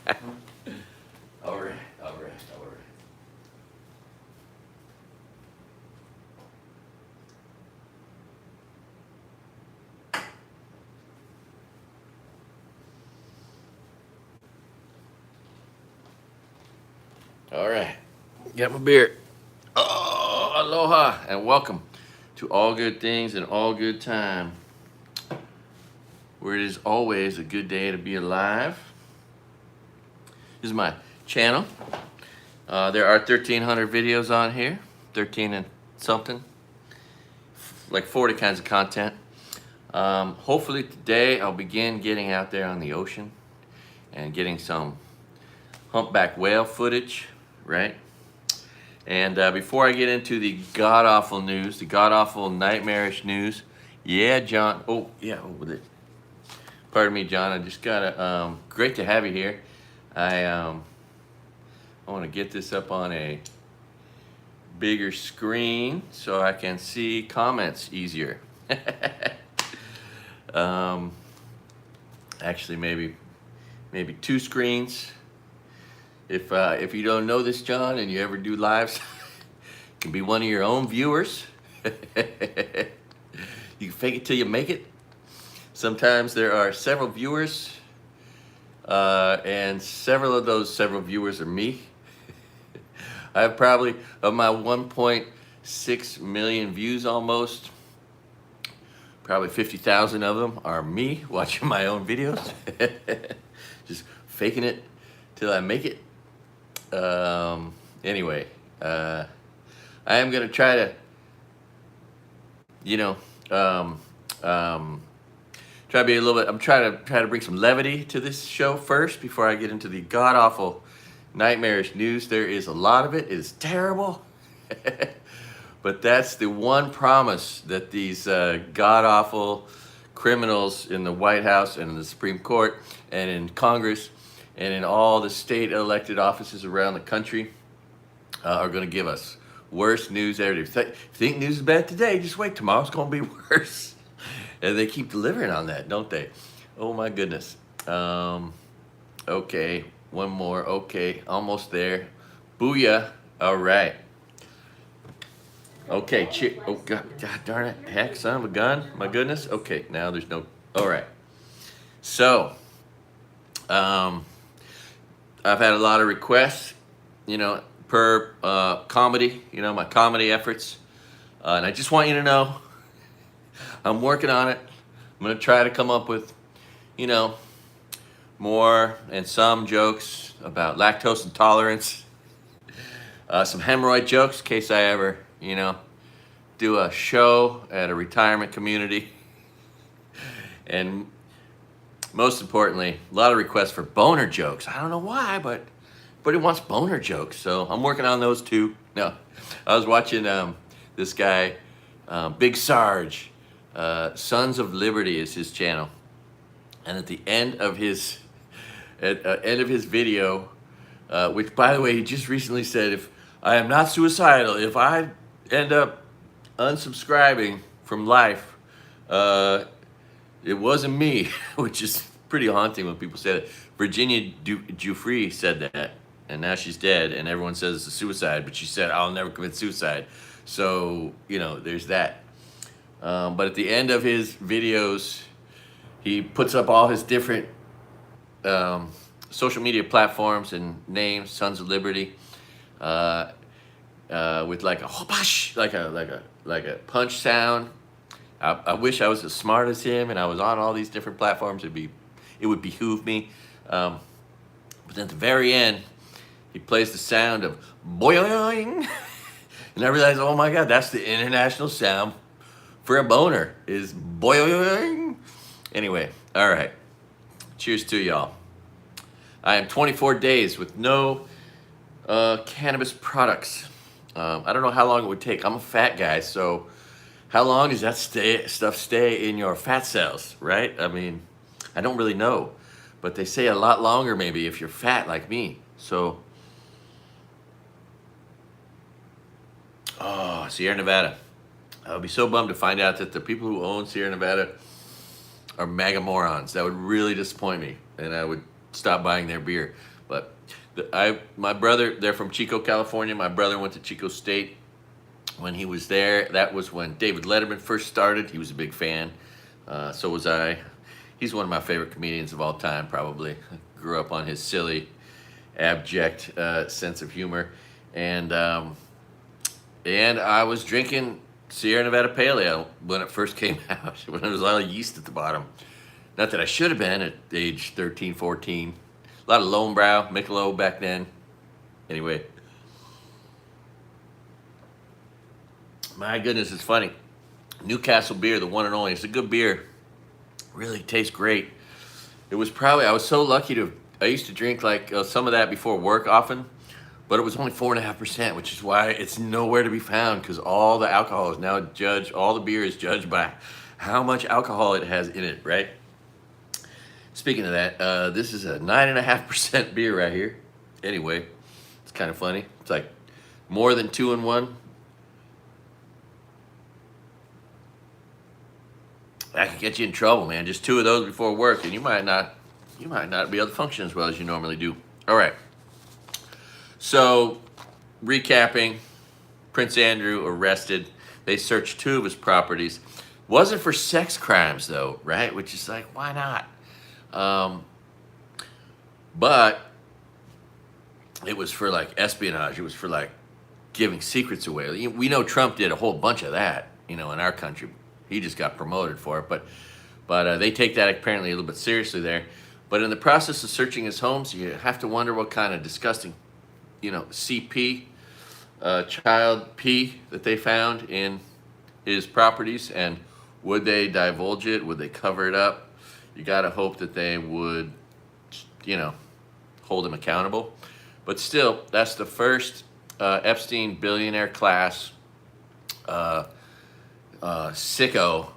All right, all right, all right. All right, got my beer. Oh, aloha and welcome to All Good Things and All Good Time, where it is always a good day to be alive. This is my channel. There are 1,300 videos on here, 13 and something, like 40 kinds of content. Hopefully today I'll begin getting out there on the ocean and getting some humpback whale footage, right? And before I get into the god-awful news, the god-awful nightmarish news, yeah, John, oh, yeah, pardon me, John, I just gotta, great to have you here. I want to get this up on a bigger screen so I can see comments easier. Actually, maybe two screens. If you don't know this, John, and you ever do lives, you can be one of your own viewers. You can fake it till you make it. Sometimes there are several viewers, and several of those viewers are me. I have probably, of my 1.6 million views almost, probably 50,000 of them are me watching my own videos. Just faking it till I make it. Anyway, I am gonna try to, try to be a little bit. I'm trying to bring some levity to this show first before I get into the god awful, nightmarish news. There is a lot of it. It is terrible, but that's the one promise that these god awful criminals in the White House and in the Supreme Court and in Congress and in all the state elected offices around the country are going to give us. Worst news ever. If you think news is bad today, just wait. Tomorrow's going to be worse. And they keep delivering on that, don't they? Oh my goodness. Okay, one more. Okay, almost there. Booyah. All right. Okay, oh God darn it. Heck, son of a gun. My goodness. Okay, now there's no, all right. So, I've had a lot of requests, per comedy, my comedy efforts. And I just want you to know, I'm working on it. I'm going to try to come up with, more and some jokes about lactose intolerance. Some hemorrhoid jokes in case I ever, do a show at a retirement community. And most importantly, a lot of requests for boner jokes. I don't know why, but everybody wants boner jokes. So I'm working on those too. No, I was watching this guy, Big Sarge, Sons of Liberty is his channel. And at the end of his video, which by the way, he just recently said, if I am not suicidal, if I end up unsubscribing from life, it wasn't me, which is pretty haunting when people say that. Virginia Giuffre said that, and now she's dead, and everyone says it's a suicide, but she said, I'll never commit suicide. So, there's that. But at the end of his videos, he puts up all his different social media platforms and names, Sons of Liberty, with like a whoosh, like a punch sound. I wish I was as smart as him and I was on all these different platforms. It would behoove me. But then at the very end, he plays the sound of boing, and I realized, oh my God, that's the international sound for a boner, is boing. Anyway, all right. Cheers to y'all. I am 24 days with no cannabis products. I don't know how long it would take. I'm a fat guy, so how long does that stuff stay in your fat cells, right? I mean, I don't really know, but they say a lot longer maybe if you're fat like me. So, oh, Sierra Nevada. I would be so bummed to find out that the people who own Sierra Nevada are mega morons. That would really disappoint me, and I would stop buying their beer. But my brother, they're from Chico, California. My brother went to Chico State when he was there. That was when David Letterman first started. He was a big fan. So was I. He's one of my favorite comedians of all time, probably. Grew up on his silly, abject sense of humor. And I was drinking Sierra Nevada Pale Ale when it first came out, when there was a lot of yeast at the bottom. Not that I should have been at age 13, 14. A lot of Lone Brow, Michelob back then. Anyway. My goodness, it's funny. Newcastle beer, the one and only. It's a good beer. Really tastes great. It was probably, I was so lucky I used to drink like some of that before work often, but it was only 4.5%, which is why it's nowhere to be found, because all the alcohol is now judged, all the beer is judged by how much alcohol it has in it, right? Speaking of that, this is a 9.5% beer right here. Anyway, it's kind of funny. It's like more than 2 in 1. That could get you in trouble, man. Just 2 of those before work, and you might not be able to function as well as you normally do. All right. So, recapping, Prince Andrew arrested. They searched 2 of his properties. Wasn't for sex crimes, though, right? Which is like, why not? But it was for like espionage. It was for like giving secrets away. We know Trump did a whole bunch of that, in our country. He just got promoted for it, but they take that apparently a little bit seriously there. But in the process of searching his homes, you have to wonder what kind of disgusting, CP, child pee that they found in his properties, and would they divulge it? Would they cover it up? You got to hope that they would, hold him accountable. But still, that's the first Epstein billionaire class sicko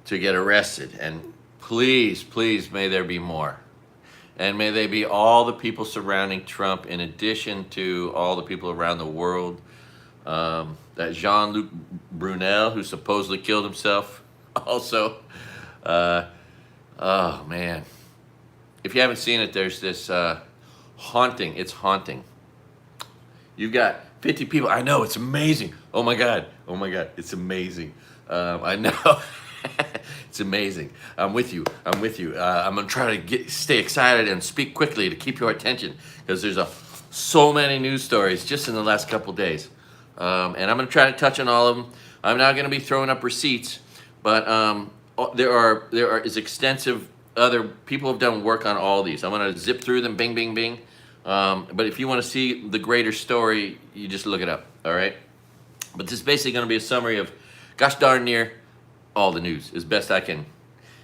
to get arrested. And please, please, may there be more. And may they be all the people surrounding Trump, in addition to all the people around the world. That Jean-Luc Brunel, who supposedly killed himself, also. Oh, man. If you haven't seen it, there's this haunting. It's haunting. You've got 50 people. I know, it's amazing. Oh, my God. Oh, my God. It's amazing. I know. It's amazing. I'm with you. I'm going to try to stay excited and speak quickly to keep your attention, because there's so many news stories just in the last couple days. And I'm going to try to touch on all of them. I'm not going to be throwing up receipts, but there is extensive other people have done work on all these. I'm going to zip through them, bing, bing, bing. But if you want to see the greater story, you just look it up, all right? But this is basically going to be a summary of, gosh darn near, all the news, as best I can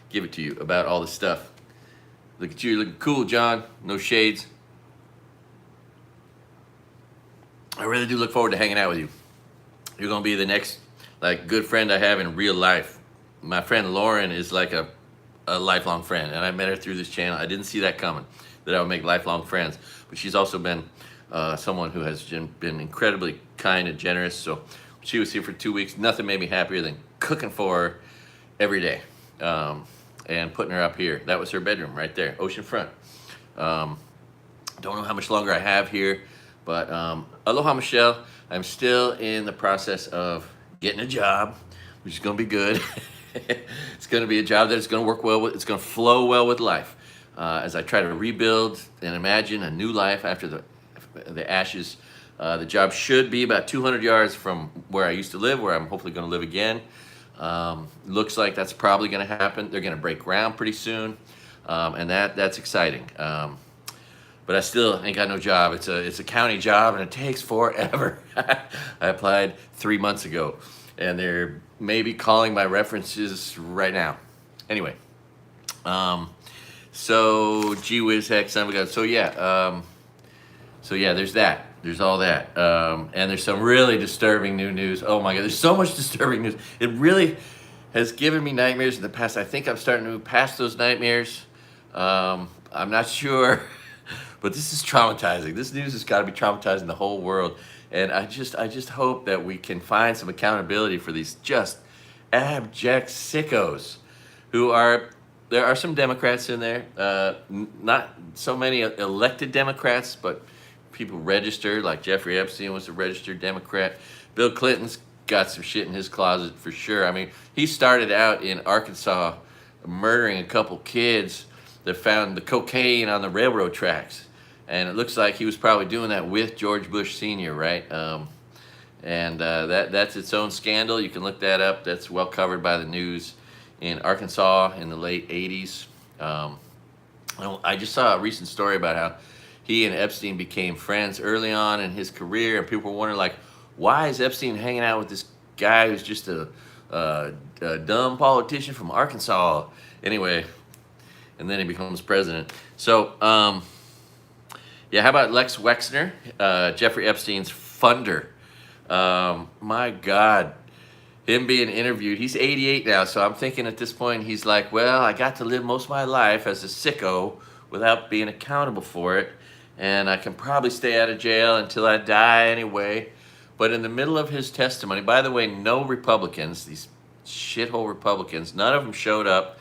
give it to you about all this stuff. Look at you, looking cool, John. No shades. I really do look forward to hanging out with you. You're going to be the next good friend I have in real life. My friend Lauren is like a lifelong friend, and I met her through this channel. I didn't see that coming, that I would make lifelong friends. But she's also been someone who has been incredibly kind and generous. So she was here for 2 weeks. Nothing made me happier than cooking for her every day and putting her up here. That was her bedroom right there, oceanfront. Don't know how much longer I have here, but aloha, Michelle. I'm still in the process of getting a job, which is going to be good. It's going to be a job that is going to work well with, it's going to flow well with life. As I try to rebuild and imagine a new life after the ashes. The job should be about 200 yards from where I used to live, where I'm hopefully going to live again. Looks like that's probably going to happen. They're going to break ground pretty soon, and that's exciting. But I still ain't got no job. It's a county job, and it takes forever. I applied 3 months ago, and they're maybe calling my references right now. Anyway, so gee whiz heck, son of a gun. So yeah, there's that. There's all that. And there's some really disturbing new news. Oh my God, there's so much disturbing news. It really has given me nightmares in the past. I think I'm starting to move past those nightmares. I'm not sure, but this is traumatizing. This news has got to be traumatizing the whole world. And I just hope that we can find some accountability for these just abject sickos who are there are some Democrats in there. Not so many elected Democrats, but people registered, like Jeffrey Epstein was a registered Democrat. Bill Clinton's got some shit in his closet for sure. I mean, he started out in Arkansas murdering a couple kids that found the cocaine on the railroad tracks. And it looks like he was probably doing that with George Bush Sr., right? That's its own scandal. You can look that up. That's well covered by the news in Arkansas in the late 80s. I just saw a recent story about how he and Epstein became friends early on in his career, and people were wondering, like, why is Epstein hanging out with this guy who's just a dumb politician from Arkansas? Anyway, and then he becomes president. So, yeah, how about Lex Wexner, Jeffrey Epstein's funder? My God, him being interviewed. He's 88 now, so I'm thinking at this point he's like, well, I got to live most of my life as a sicko without being accountable for it, and I can probably stay out of jail until I die anyway. But in the middle of his testimony, by the way, no Republicans, these shithole Republicans, none of them showed up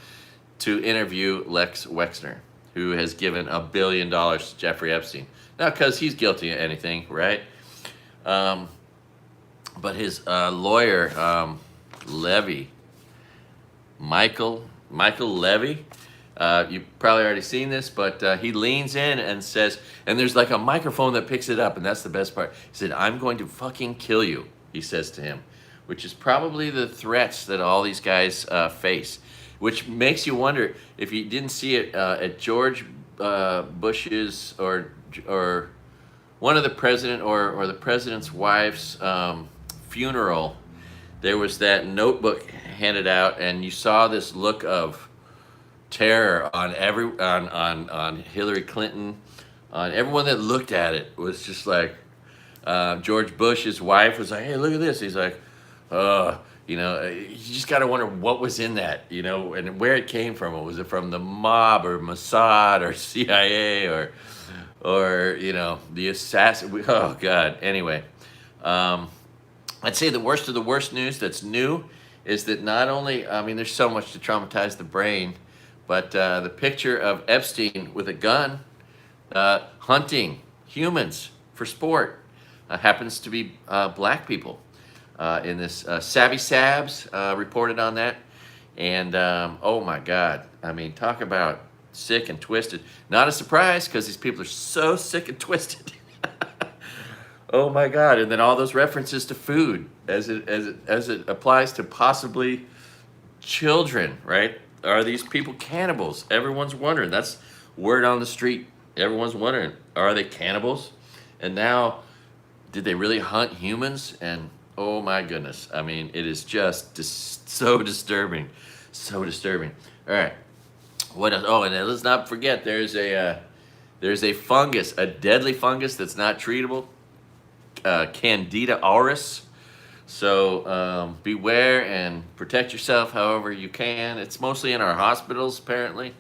to interview Lex Wexner, who has given $1 billion to Jeffrey Epstein. Not because he's guilty of anything, right? But his lawyer, Michael Levy, you've probably already seen this, but he leans in and says, and there's like a microphone that picks it up, and that's the best part. He said, "I'm going to fucking kill you," he says to him, which is probably the threats that all these guys face, which makes you wonder if you didn't see it at George Bush's or one of the president or the president's wife's funeral. There was that notebook handed out, and you saw this look of terror on on Hillary Clinton, on everyone that looked at it. Was just like George Bush's wife was like, "Hey, look at this." He's like, you know, you just got to wonder what was in that, you know, and where it came from. Was it from the mob or Mossad or CIA or you know, the assassin? Oh God. Anyway, I'd say the worst of the worst news that's new is that not only, I mean, there's so much to traumatize the brain, but the picture of Epstein with a gun hunting humans for sport happens to be black people. In this Savvy Sabs reported on that, and oh my God, I mean, talk about sick and twisted. Not a surprise, because these people are so sick and twisted. Oh my God, and then all those references to food as it applies to possibly children, right? Are these people cannibals? Everyone's wondering. That's word on the street. Everyone's wondering, are they cannibals? And now, did they really hunt humans? And oh my goodness, I mean, it is just so disturbing, so disturbing. All right, what else? Oh, and let's not forget, there's a fungus, a deadly fungus that's not treatable, Candida auris. So beware and protect yourself however you can. It's mostly in our hospitals apparently,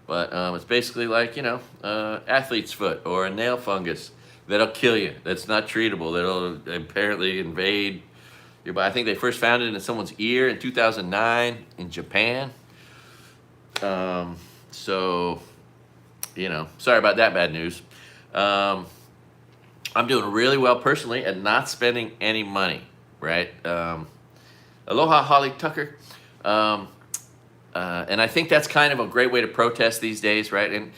but it's basically like, you know, athlete's foot or a nail fungus that'll kill you. That's not treatable. That'll apparently invade your body. I think they first found it in someone's ear in 2009 in Japan. So, you know, sorry about that bad news. I'm doing really well personally at not spending any money, right? Aloha, Holly Tucker. And I think that's kind of a great way to protest these days, right? And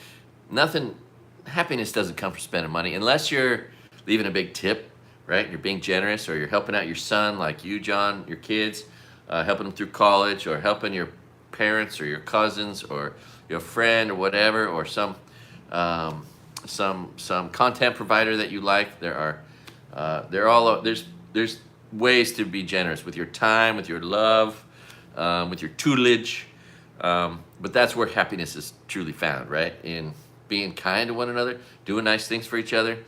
happiness doesn't come from spending money unless you're leaving a big tip, right? You're being generous, or you're helping out your son, like you, John, your kids, helping them through college, or helping your parents or your cousins or your friend or whatever, or some content provider that you like. There's ways to be generous with your time, with your love, with your tutelage. But that's where happiness is truly found, right? In being kind to one another, doing nice things for each other.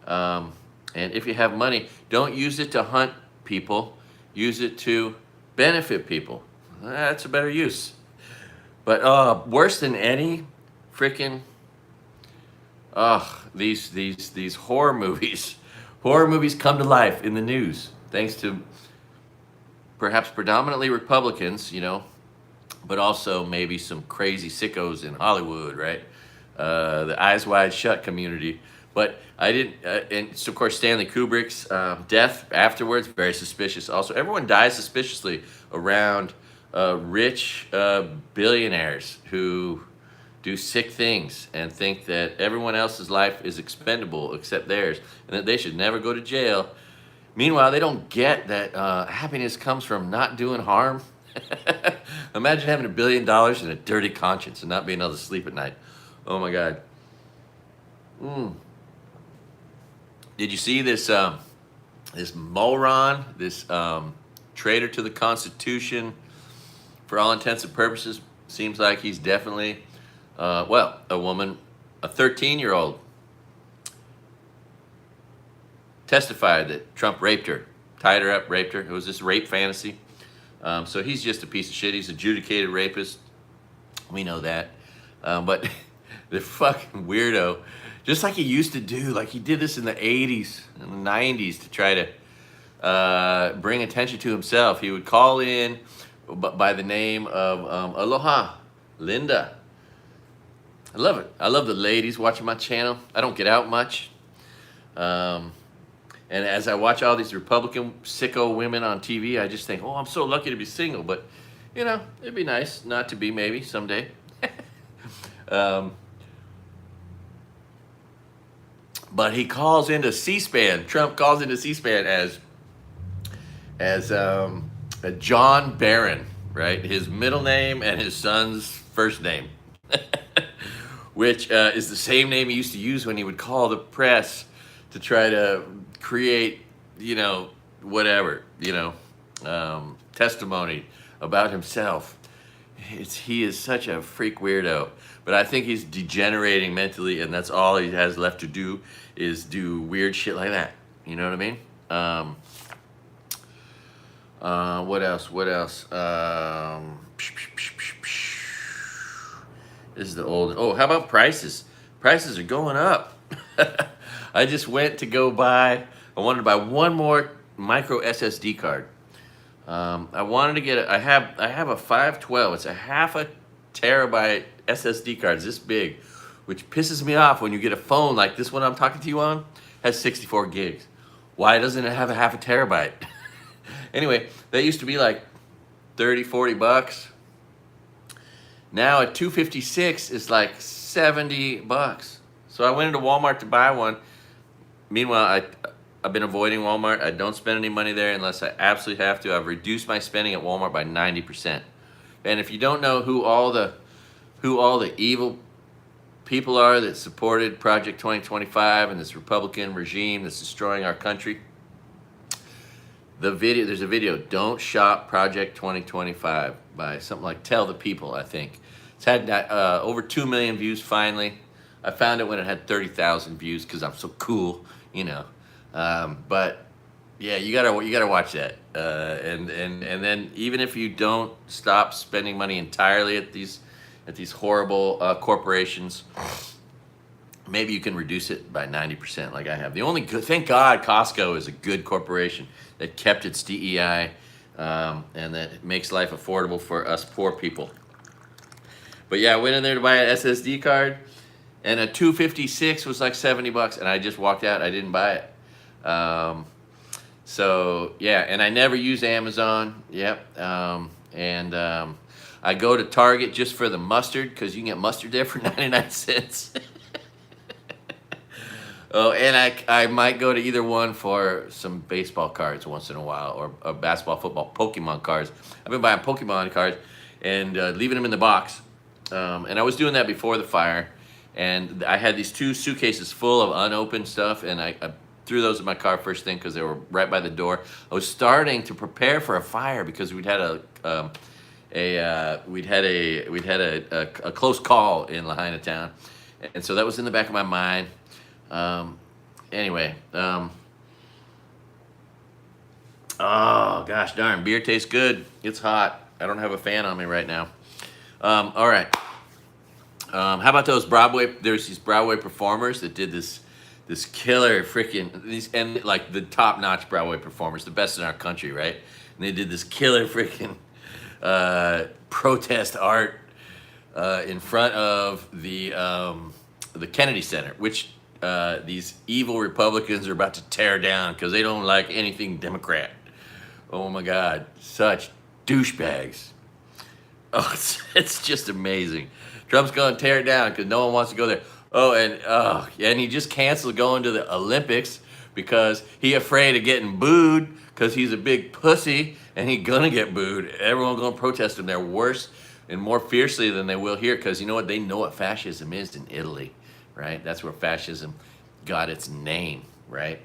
And if you have money, don't use it to hunt people. Use it to benefit people. That's a better use. But worse than any freaking these horror movies. Horror movies come to life in the news thanks to perhaps predominantly Republicans, you know, but also maybe some crazy sickos in Hollywood, right? The Eyes Wide Shut community. But I didn't, and so of course Stanley Kubrick's death afterwards, very suspicious. Also, everyone dies suspiciously around rich billionaires who do sick things and think that everyone else's life is expendable except theirs, and that they should never go to jail. Meanwhile, they don't get that happiness comes from not doing harm. Imagine having $1 billion and a dirty conscience and not being able to sleep at night. Oh my God. Did you see this this moron, this traitor to the Constitution? For all intents and purposes, seems like he's definitely, well, a woman, a 13-year-old, testified that Trump raped her, tied her up, raped her. It was this rape fantasy. So he's just a piece of shit. He's an adjudicated rapist. We know that. But the fucking weirdo, just like he used to do, like he did this in the 80s and the 90s to try to bring attention to himself. He would call in by the name of Aloha, Linda. I love it. I love the ladies watching my channel. I don't get out much. And as I watch all these Republican sicko women on TV, I just think, oh, I'm so lucky to be single. But, you know, it'd be nice not to be maybe someday. But he calls into C-SPAN. Trump calls into C-SPAN as John Barron, right? His middle name and his son's first name, which is the same name he used to use when he would call the press to try to create, you know, whatever, you know, testimony about himself. He is such a freak weirdo, but I think he's degenerating mentally, and that's all he has left to do is do weird shit like that. You know what I mean? What else? What else? This is the old. Oh, how about prices? Prices are going up. I just went to go buy. I wanted to buy one more micro SSD card. I wanted to get. I have a 512. It's a half a terabyte SSD card. It's this big, which pisses me off when you get a phone like this one I'm talking to you on. Has 64 gigs. Why doesn't it have a half a terabyte? Anyway, that used to be like 30, 40 bucks. Now at 256, it's like 70 bucks. So I went into Walmart to buy one. Meanwhile, I've been avoiding Walmart. I don't spend any money there unless I absolutely have to. I've reduced my spending at Walmart by 90%. And if you don't know who all the evil people are that supported Project 2025 and this Republican regime that's destroying our country, there's a video, Don't Shop Project 2025 by something like Tell the People, I think. It's had over 2 million views finally. I found it when it had 30,000 views because I'm so cool, you know. But yeah, you gotta watch that. And then even if you don't stop spending money entirely at these horrible corporations, maybe you can reduce it by 90% like I have. The only good, thank God Costco is a good corporation that kept its DEI and that makes life affordable for us poor people. But yeah, I went in there to buy an SSD card, and a 256 was like 70 bucks, and I just walked out. I didn't buy it. So yeah, and I never use Amazon. Yep. I go to Target just for the mustard because you can get mustard there for 99 cents. Oh, and I might go to either one for some baseball cards once in a while, or basketball, football, Pokemon cards. I've been buying Pokemon cards and leaving them in the box. And I was doing that before the fire. And I had these 2 suitcases full of unopened stuff, and I threw those in my car first thing because they were right by the door. I was starting to prepare for a fire because we'd had a close call in Lahaina town, and so that was in the back of my mind. Anyway, oh gosh darn, beer tastes good. It's hot. I don't have a fan on me right now. All right. How about those Broadway? There's these Broadway performers that did this killer freaking and like the top-notch Broadway performers, the best in our country, right? And they did this killer freaking protest art in front of the Kennedy Center, which these evil Republicans are about to tear down because they don't like anything Democrat. Oh my God, such douchebags. Oh, it's just amazing. Trump's going to tear it down because no one wants to go there. Oh, and he just canceled going to the Olympics because he afraid of getting booed because he's a big pussy and he gonna get booed. Everyone gonna protest him there worse and more fiercely than they will here because you know what? They know what fascism is in Italy, right? That's where fascism got its name, right?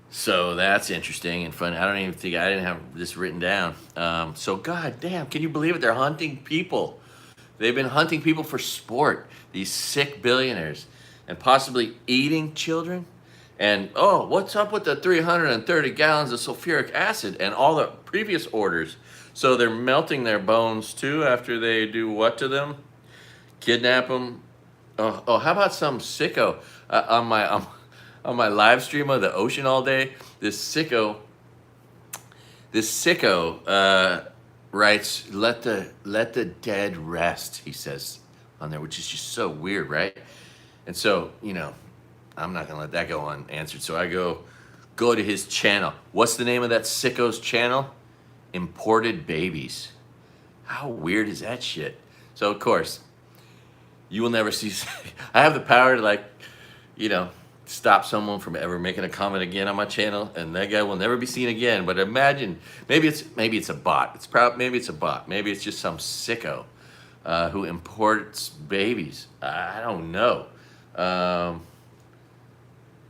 So that's interesting and fun. I didn't have this written down. So God damn, can you believe it? They're hunting people. They've been hunting people for sport, these sick billionaires, and possibly eating children. And oh, what's up with the 330 gallons of sulfuric acid and all the previous orders? So they're melting their bones too after they do what to them? Kidnap them. Oh, how about some sicko on my live stream of the ocean all day? This sicko writes, let the dead rest, he says on there, which is just so weird, right? And so, you know, I'm not gonna let that go unanswered. So I go to his channel. What's the name of that sicko's channel? Imported Babies. How weird is that shit? So of course, you will never see, I have the power to, like, you know, stop someone from ever making a comment again on my channel, and that guy will never be seen again. But imagine, maybe it's a bot. Maybe it's a bot. Maybe it's just some sicko who imports babies. I don't know.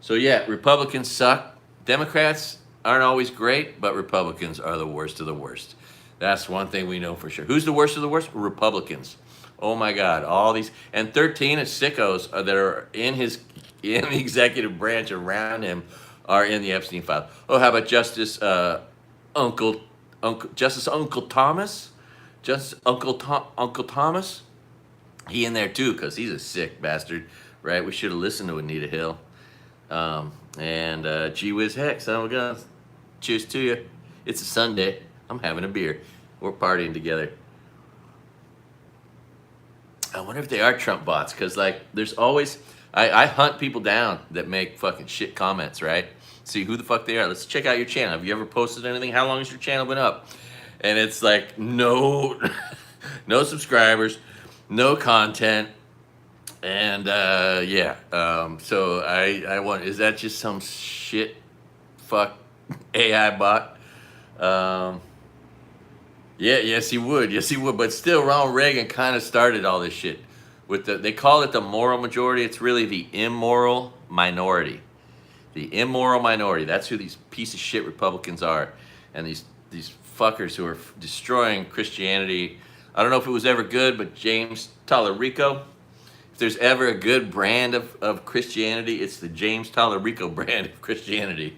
So yeah, Republicans suck. Democrats aren't always great, but Republicans are the worst of the worst. That's one thing we know for sure. Who's the worst of the worst? Republicans. Oh my God, all these, and 13 of sickos that are in the executive branch around him are in the Epstein file. Oh, how about Justice Uncle Thomas? Justice Uncle Thomas? He in there too, because he's a sick bastard, right? We should have listened to Anita Hill. Gee whiz heck, son of a gun. Cheers to you. It's a Sunday. I'm having a beer. We're partying together. I wonder if they are Trump bots, because like there's always, I hunt people down that make fucking shit comments, right? See who the fuck they are. Let's check out your channel. Have you ever posted anything? How long has your channel been up? And it's like no subscribers, no content, and so I want, is that just some shit fuck AI bot? Yes he would, but still Ronald Reagan kind of started all this shit with they call it the moral majority. It's really the immoral minority. The immoral minority, that's who these piece of shit Republicans are, and these fuckers who are destroying Christianity. I don't know if it was ever good, but James Tallarico, if there's ever a good brand of Christianity, it's the James Tallarico brand of Christianity.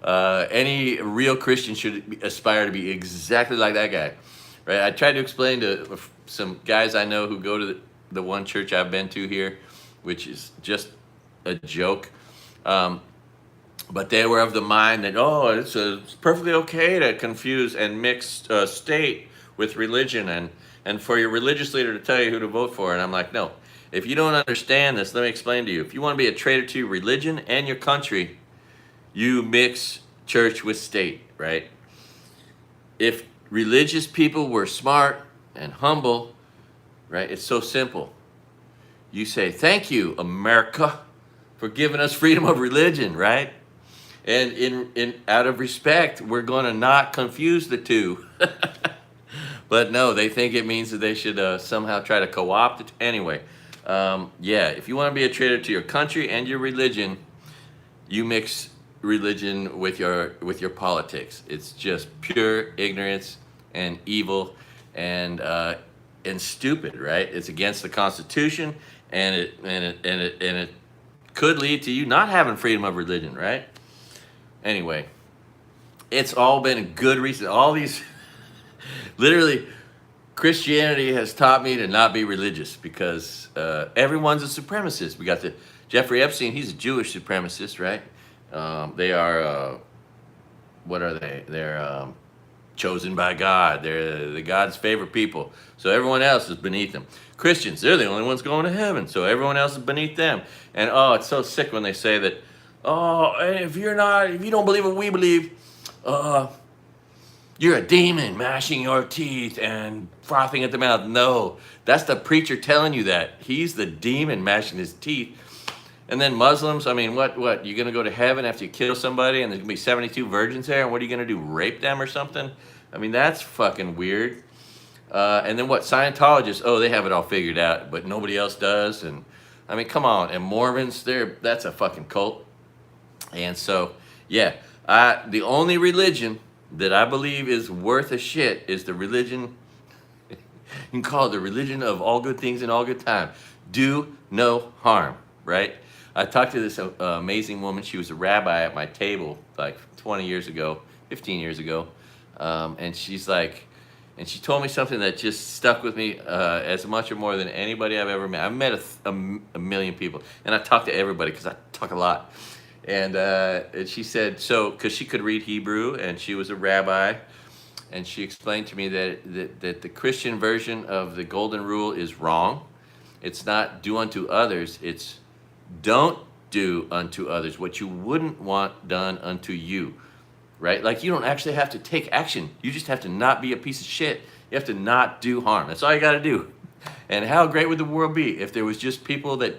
Any real Christian should aspire to be exactly like that guy, right? I tried to explain to some guys I know who go to the one church I've been to here, which is just a joke. But they were of the mind that, oh, it's perfectly okay to confuse and mix state with religion and for your religious leader to tell you who to vote for. And I'm like, no, if you don't understand this, let me explain to you. If you want to be a traitor to your religion and your country, you mix church with state, right? If religious people were smart and humble, right, it's so simple. You say, thank you, America, for giving us freedom of religion, right? And in out of respect, we're going to not confuse the two. But no, they think it means that they should somehow try to co-opt it. Anyway, if you want to be a traitor to your country and your religion, you mix religion with your politics. It's just pure ignorance and evil and stupid, right? It's against the Constitution, and it could lead to you not having freedom of religion, right? Anyway, it's all been a good reason. All these, literally, Christianity has taught me to not be religious because everyone's a supremacist. We got the Jeffrey Epstein. He's a Jewish supremacist, right? They are, what are they? They're chosen by God. They're the God's favorite people. So everyone else is beneath them. Christians, they're the only ones going to heaven. So everyone else is beneath them. And oh, it's so sick when they say that, oh, if you don't believe what we believe, you're a demon mashing your teeth and frothing at the mouth. No, that's the preacher telling you that. He's the demon mashing his teeth. And then Muslims, I mean, what? You're going to go to heaven after you kill somebody and there's going to be 72 virgins there? And what are you going to do, rape them or something? I mean, that's fucking weird. And then what? Scientologists, oh, they have it all figured out, but nobody else does. And I mean, come on. And Mormons, that's a fucking cult. And so, yeah, the only religion that I believe is worth a shit is the religion, you can call it the religion of all good things and all good time. Do no harm, right? I talked to this amazing woman. She was a rabbi at my table like 20 years ago, 15 years ago. And she's like, and she told me something that just stuck with me as much or more than anybody I've ever met. I've met a million people, and I talk to everybody because I talk a lot. And she said, so, because she could read Hebrew, and she was a rabbi, and she explained to me that the Christian version of the golden rule is wrong. It's not do unto others, it's don't do unto others what you wouldn't want done unto you, right? Like, you don't actually have to take action. You just have to not be a piece of shit. You have to not do harm. That's all you got to do. And how great would the world be if there was just people that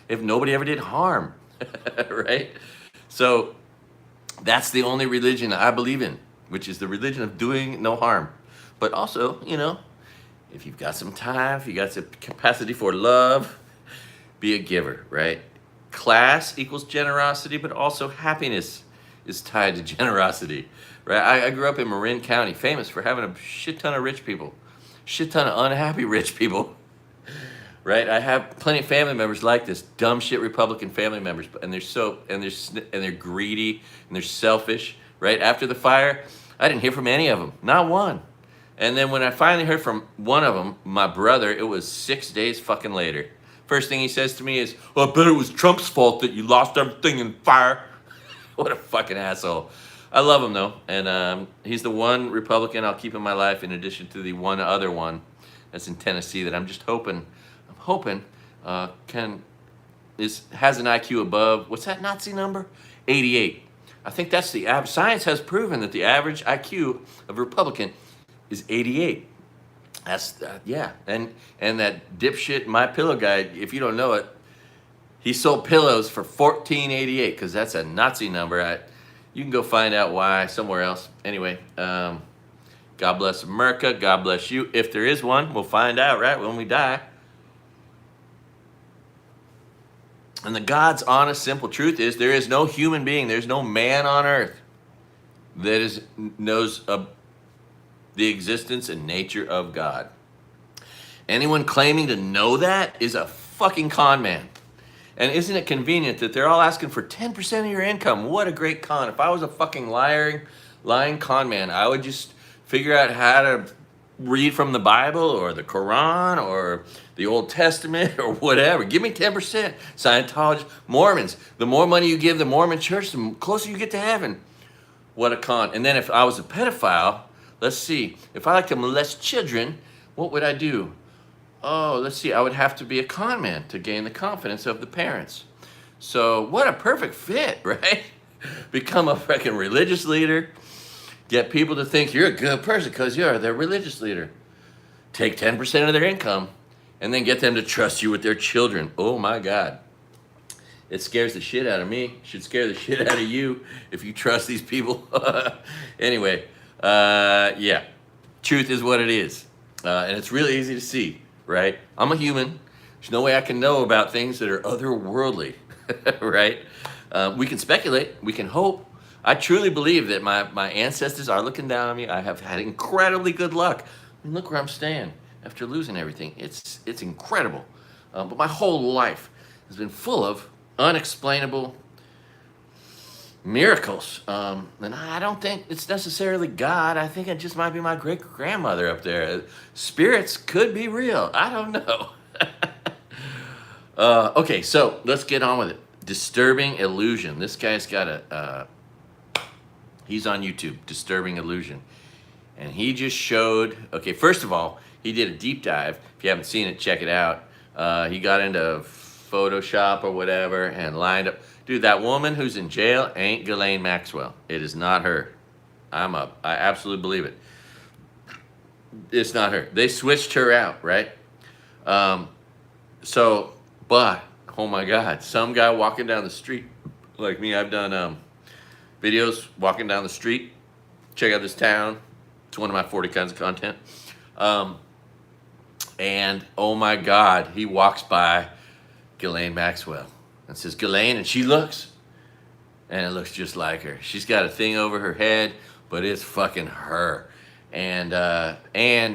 if nobody ever did harm, right? So that's the only religion I believe in, which is the religion of doing no harm. But also, you know, if you've got some time, if you got some capacity for love, be a giver, right? Class equals generosity, but also happiness is tied to generosity, right? I grew up in Marin County, famous for having a shit ton of rich people, shit ton of unhappy rich people, right? I have plenty of family members like this, dumb shit Republican family members, and they're greedy and they're selfish, right? After the fire, I didn't hear from any of them, not one. And then when I finally heard from one of them, my brother, it was 6 days fucking later. First thing he says to me is, well, I bet it was Trump's fault that you lost everything in fire. What a fucking asshole. I love him though, and he's the one Republican I'll keep in my life in addition to the one other one that's in Tennessee that I'm hoping has an IQ above, what's that Nazi number? 88. I think that's the average. Science has proven that the average IQ of a Republican is 88. That's yeah, and that dipshit My Pillow guy, if you don't know it, he sold pillows for $14.88 because that's a Nazi number. You can go find out why somewhere else. Anyway, God bless America. God bless you. If there is one, we'll find out, right, when we die. And the God's honest, simple truth is there is no human being, there's no man on earth that knows the existence and nature of God. Anyone claiming to know that is a fucking con man. And isn't it convenient that they're all asking for 10% of your income? What a great con. If I was a fucking lying con man, I would just figure out how to read from the Bible or the Quran or the Old Testament or whatever. Give me 10%. Scientology, Mormons. The more money you give the Mormon church, the closer you get to heaven. What a con. And then if I was a pedophile, let's see, if I like to molest children, what would I do? Oh, let's see, I would have to be a con man to gain the confidence of the parents. So what a perfect fit, right? Become a freaking religious leader. Get people to think you're a good person because you're their religious leader. Take 10% of their income and then get them to trust you with their children. Oh my God. It scares the shit out of me. It should scare the shit out of you if you trust these people. Anyway, yeah, truth is what it is. And it's really easy to see, right? I'm a human. There's no way I can know about things that are otherworldly, right? We can speculate. We can hope. I truly believe that my ancestors are looking down on me. I have had incredibly good luck. I mean, look where I'm staying after losing everything. It's incredible. But my whole life has been full of unexplainable miracles. And I don't think it's necessarily God. I think it just might be my great-grandmother up there. Spirits could be real. I don't know. Okay, so let's get on with it. Disturbing Illusion. This guy's got he's on YouTube, Disturbing Illusion. And he just showed, okay, first of all, he did a deep dive. If you haven't seen it, check it out. He got into Photoshop or whatever and lined up. Dude, that woman who's in jail ain't Ghislaine Maxwell. It is not her. I absolutely believe it. It's not her. They switched her out, right? But, oh my God, some guy walking down the street, like me, I've done videos walking down the street. Check out this town. It's one of my 40 kinds of content. And oh my God, he walks by Ghislaine Maxwell and says, Ghislaine, and she looks, and it looks just like her. She's got a thing over her head, but it's fucking her. And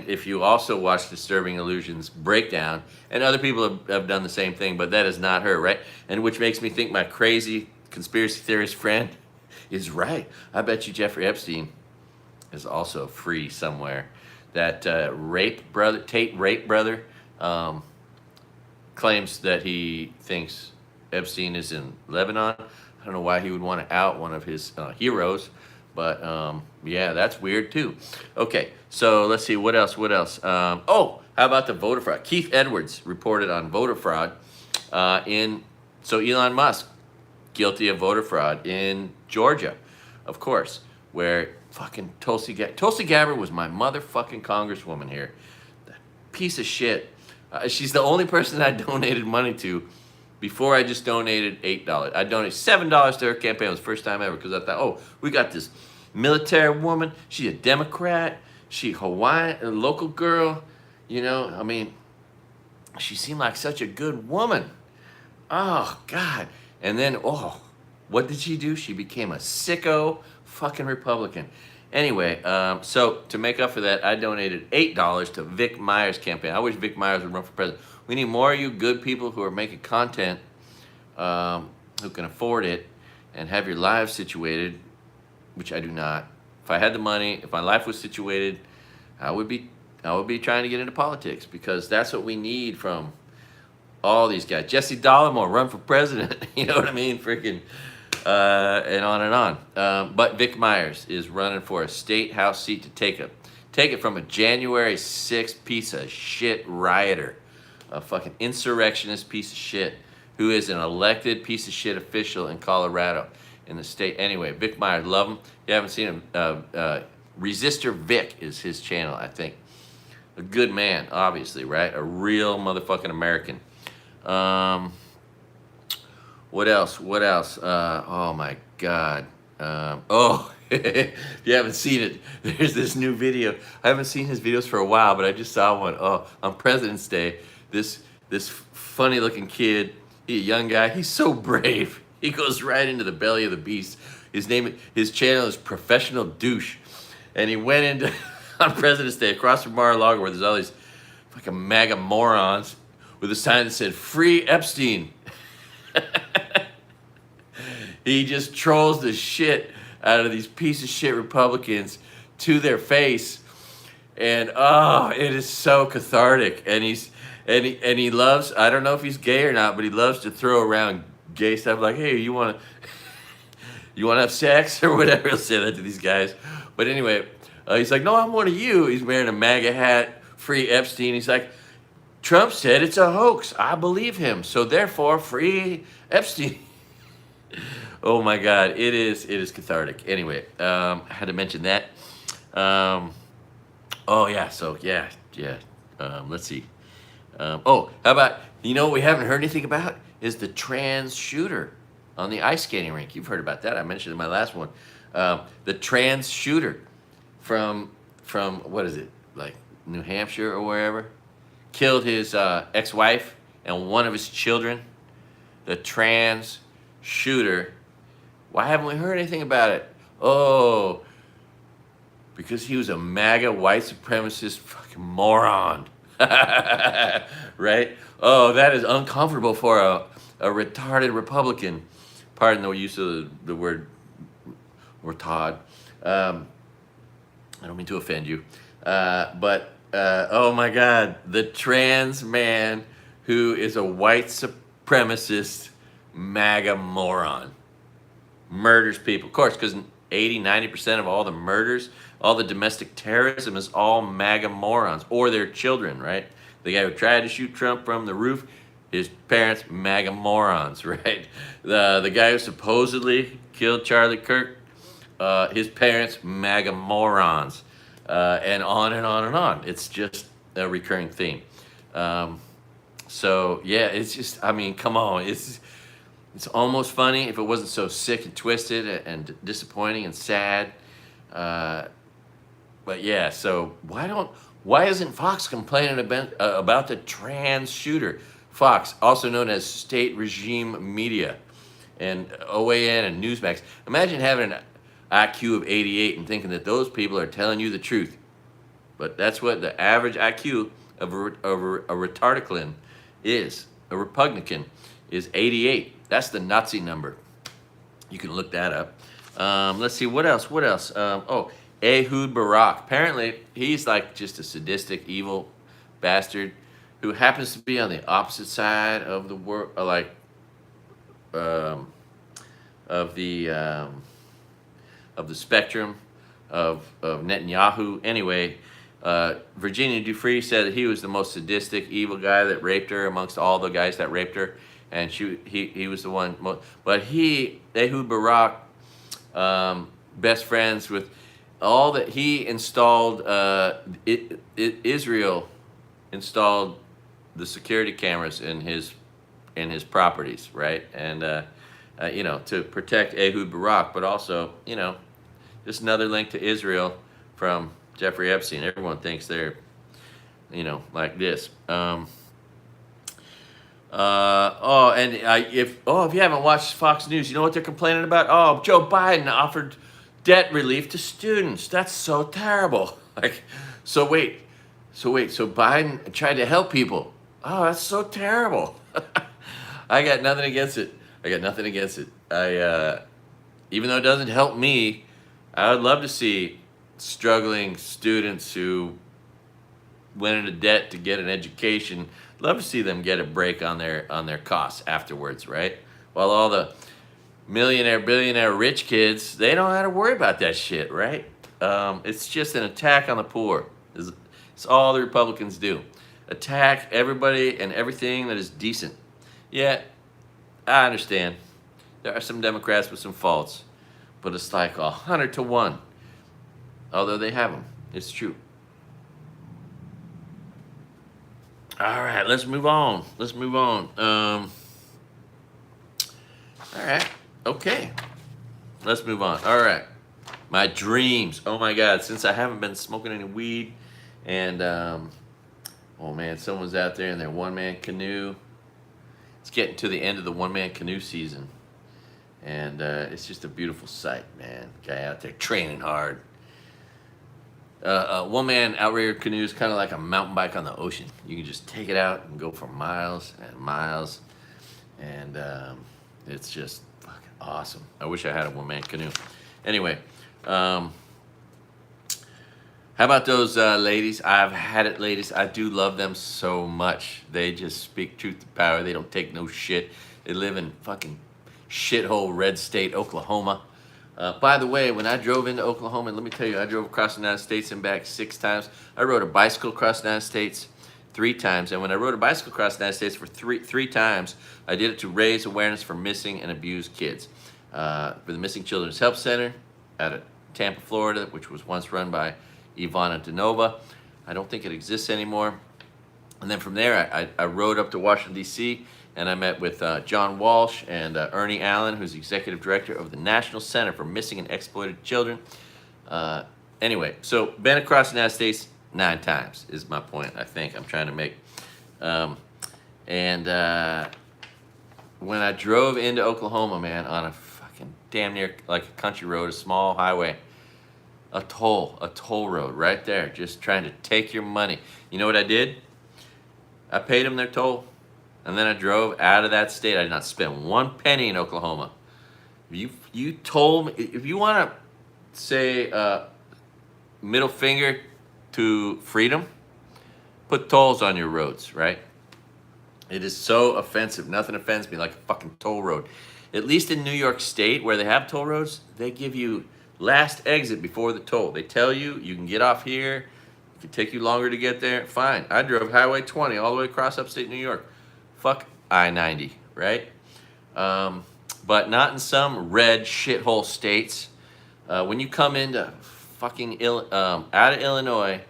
if you also watch Disturbing Illusions Breakdown, and other people have done the same thing, but that is not her, right? And which makes me think my crazy conspiracy theorist friend is right. I bet you Jeffrey Epstein is also free somewhere. That Tate rape brother, claims that he thinks Epstein is in Lebanon. I don't know why he would want to out one of his heroes, but yeah, that's weird too. Okay, so let's see, what else? Oh, how about the voter fraud? Keith Edwards reported on voter fraud so Elon Musk, guilty of voter fraud in Georgia, of course, where fucking Tulsi Gabbard was my motherfucking congresswoman here. That piece of shit. She's the only person I donated money to before I just donated $8. I donated $7 to her campaign. It was the first time ever because I thought, oh, we got this military woman. She's a Democrat. She Hawaiian, a local girl. You know, I mean, she seemed like such a good woman. Oh, God. And then, oh, what did she do? She became a sicko fucking Republican. Anyway, so to make up for that, I donated $8 to Vic Myers' campaign. I wish Vic Myers would run for president. We need more of you good people who are making content, who can afford it and have your lives situated, which I do not. If I had the money, if my life was situated, I would be trying to get into politics because that's what we need from all these guys. Jesse Dollemore, run for president. You know what I mean? Freaking, and on and on. But Vic Myers is running for a state house seat to take it from a January 6th piece of shit rioter, a fucking insurrectionist piece of shit who is an elected piece of shit official in Colorado in the state. Anyway, Vic Myers, love him. If you haven't seen him, Resistor Vic is his channel, I think. A good man, obviously, right? A real motherfucking American. What else? Oh my God. If you haven't seen it, there's this new video. I haven't seen his videos for a while, but I just saw one. Oh, on President's Day, this funny looking kid, a young guy, he's so brave. He goes right into the belly of the beast. His channel is Professional Douche. And he went into, on President's Day, across from Mar-a-Lago, where there's all these fucking MAGA morons, with a sign that said, "Free Epstein." He just trolls the shit out of these piece of shit Republicans to their face. And oh, it is so cathartic. And he loves, I don't know if he's gay or not, but he loves to throw around gay stuff like, hey, you wanna have sex or whatever. He'll say that to these guys. But anyway, he's like, no, I'm one of you. He's wearing a MAGA hat, Free Epstein. He's like, Trump said it's a hoax. I believe him. So therefore, free Epstein. Oh my God, it is cathartic. Anyway, I had to mention that. Oh yeah, so yeah. Let's see. How about, what we haven't heard anything about is the trans shooter on the ice skating rink. You've heard about that. I mentioned it in my last one. The trans shooter from what is it, like New Hampshire or wherever, killed his ex-wife and one of his children. The trans shooter. Why haven't we heard anything about it? Oh, because he was a MAGA white supremacist fucking moron. Right? Oh, that is uncomfortable for a retarded Republican. Pardon the use of the word retard. I don't mean to offend you. But oh my God, the trans man who is a white supremacist MAGA moron. Murders people. Of course, because 80-90% of all the murders, all the domestic terrorism is all MAGA morons or their children, right? The guy who tried to shoot Trump from the roof, his parents, MAGA morons, right? The guy who supposedly killed Charlie Kirk, his parents, MAGA morons, and on and on and on. It's just a recurring theme. So yeah, it's just, I mean, come on, it's almost funny if it wasn't so sick and twisted and disappointing and sad. But yeah, so why isn't Fox complaining about the trans shooter? Fox, also known as State Regime Media, and OAN and Newsmax. Imagine having an IQ of 88 and thinking that those people are telling you the truth. But that's what the average IQ of a retardiclin is. A Republican is 88. That's the Nazi number. You can look that up. Let's see, what else? Ehud Barak. Apparently, he's like just a sadistic, evil bastard who happens to be on the opposite side of the world, of the spectrum of Netanyahu. Anyway, Virginia Giuffre said that he was the most sadistic, evil guy that raped her amongst all the guys that raped her, and he was the one. But Ehud Barak, best friends with all that he installed. Israel installed the security cameras in his properties, right? And to protect Ehud Barak, but also, just another link to Israel from Jeffrey Epstein. Everyone thinks they're, like this. If you haven't watched Fox News, you know what they're complaining about? Oh, Joe Biden offered debt relief to students. That's so terrible. So Biden tried to help people. Oh, that's so terrible. I got nothing against it. Even though it doesn't help me, I would love to see struggling students who went into debt to get an education. Love to see them get a break on their costs afterwards, right? While all the millionaire, billionaire, rich kids, they don't have to worry about that shit, right? It's just an attack on the poor. It's all the Republicans do. Attack everybody and everything that is decent. Yet, I understand. There are some Democrats with some faults, but it's like 100 to 1. Although they have them. It's true. All right, let's move on. All right, okay. Let's move on. All right. My dreams. Oh my God, since I haven't been smoking any weed and, oh man, someone's out there in their one-man canoe. It's getting to the end of the one-man canoe season. And it's just a beautiful sight, man. Guy out there training hard. One-man outrigger canoe is kind of like a mountain bike on the ocean. You can just take it out and go for miles and miles. And it's just fucking awesome. I wish I had a one-man canoe. Anyway, how about those ladies? I've had it, ladies. I do love them so much. They just speak truth to power. They don't take no shit. They live in fucking shithole red state, Oklahoma. By the way, when I drove into Oklahoma, let me tell you, I drove across the United States and back 6 times. I rode a bicycle across the United States 3 times. And when I rode a bicycle across the United States for three times, I did it to raise awareness for missing and abused kids. For the Missing Children's Help Center out of Tampa, Florida, which was once run by Ivana DeNova. I don't think it exists anymore. And then from there, I rode up to Washington, D.C., and I met with John Walsh and Ernie Allen, who's the executive director of the National Center for Missing and Exploited Children. Anyway, so been across the United States 9 times is my point, I think I'm trying to make. When I drove into Oklahoma, man, on a fucking damn near like a country road, a small highway, a toll road right there, just trying to take your money. You know what I did? I paid them their toll. And then I drove out of that state. I did not spend 1 penny in Oklahoma. You told me, if you want to say middle finger to freedom, put tolls on your roads, right? It is so offensive. Nothing offends me like a fucking toll road. At least in New York State, where they have toll roads, they give you Last exit before the toll. They tell you you can get off here. It can take you longer to get there. Fine. I drove Highway 20 all the way across upstate New York. Fuck I-90, right? But not in some red shithole states. When you come into fucking out of Illinois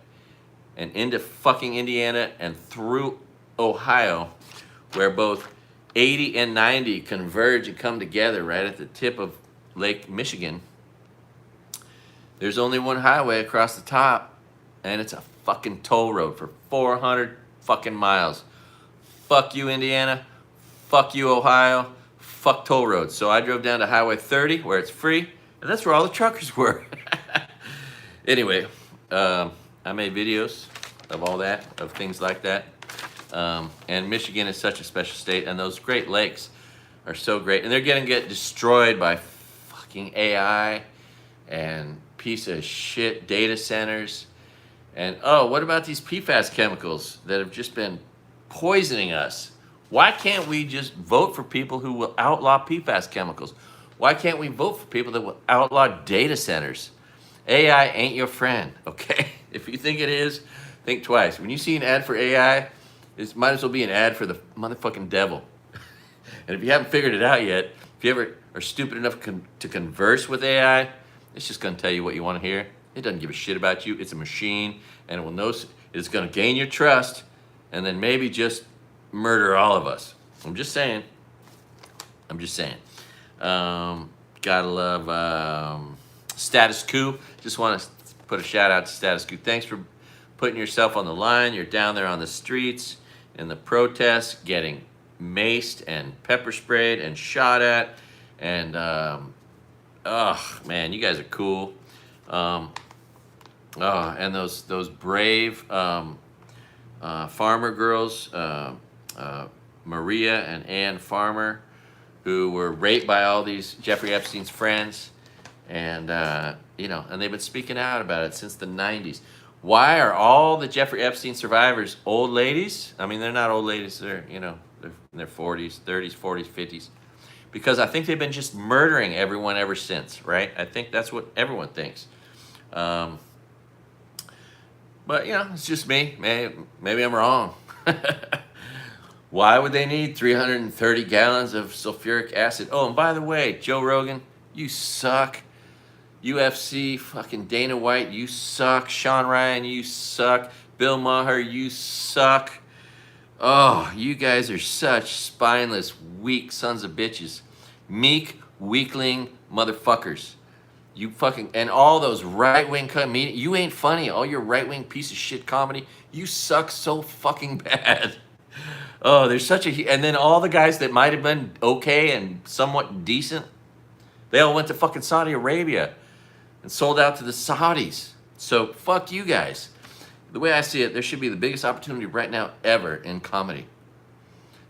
and into fucking Indiana and through Ohio, where both 80 and 90 converge and come together right at the tip of Lake Michigan, there's only one highway across the top, and it's a fucking toll road for 400 fucking miles. Fuck you, Indiana. Fuck you, Ohio. Fuck toll roads. So I drove down to Highway 30 where it's free, and that's where all the truckers were. Anyway, I made videos of all that, of things like that. And Michigan is such a special state, and those Great Lakes are so great. And they're going to get destroyed by fucking AI and piece of shit data centers. And oh, what about these PFAS chemicals that have just been poisoning us? Why can't we just vote for people who will outlaw PFAS chemicals? Why can't we vote for people that will outlaw data centers? AI ain't your friend, okay? If you think it is, think twice. When you see an ad for AI, it might as well be an ad for the motherfucking devil. And if you haven't figured it out yet, if you ever are stupid enough to converse with AI, it's just going to tell you what you want to hear. It doesn't give a shit about you. It's a machine, and it will know it's going to gain your trust, and then maybe just murder all of us. I'm just saying. Gotta love Status Quo. Just want to put a shout out to Status Quo. Thanks for putting yourself on the line. You're down there on the streets in the protests, getting maced and pepper sprayed and shot at, and oh man, you guys are cool. And those brave farmer girls, Maria and Ann Farmer, who were raped by all these Jeffrey Epstein's friends, and and they've been speaking out about it since the 90s. Why are all the Jeffrey Epstein survivors old ladies? I mean, they're not old ladies. They're they're in their 40s, 30s, 40s, 50s. Because I think they've been just murdering everyone ever since, right? I think that's what everyone thinks. But it's just me. Maybe I'm wrong. Why would they need 330 gallons of sulfuric acid? Oh, and by the way, Joe Rogan, you suck. UFC, fucking Dana White, you suck. Sean Ryan, you suck. Bill Maher, you suck. Oh, you guys are such spineless, weak sons of bitches. Meek, weakling motherfuckers. You fucking, and all those right-wing comedians, you ain't funny. All your right-wing piece of shit comedy, you suck so fucking bad. Oh, there's such a, and then all the guys that might have been okay and somewhat decent, they all went to fucking Saudi Arabia and sold out to the Saudis. So fuck you guys. The way I see it, there should be the biggest opportunity right now ever in comedy.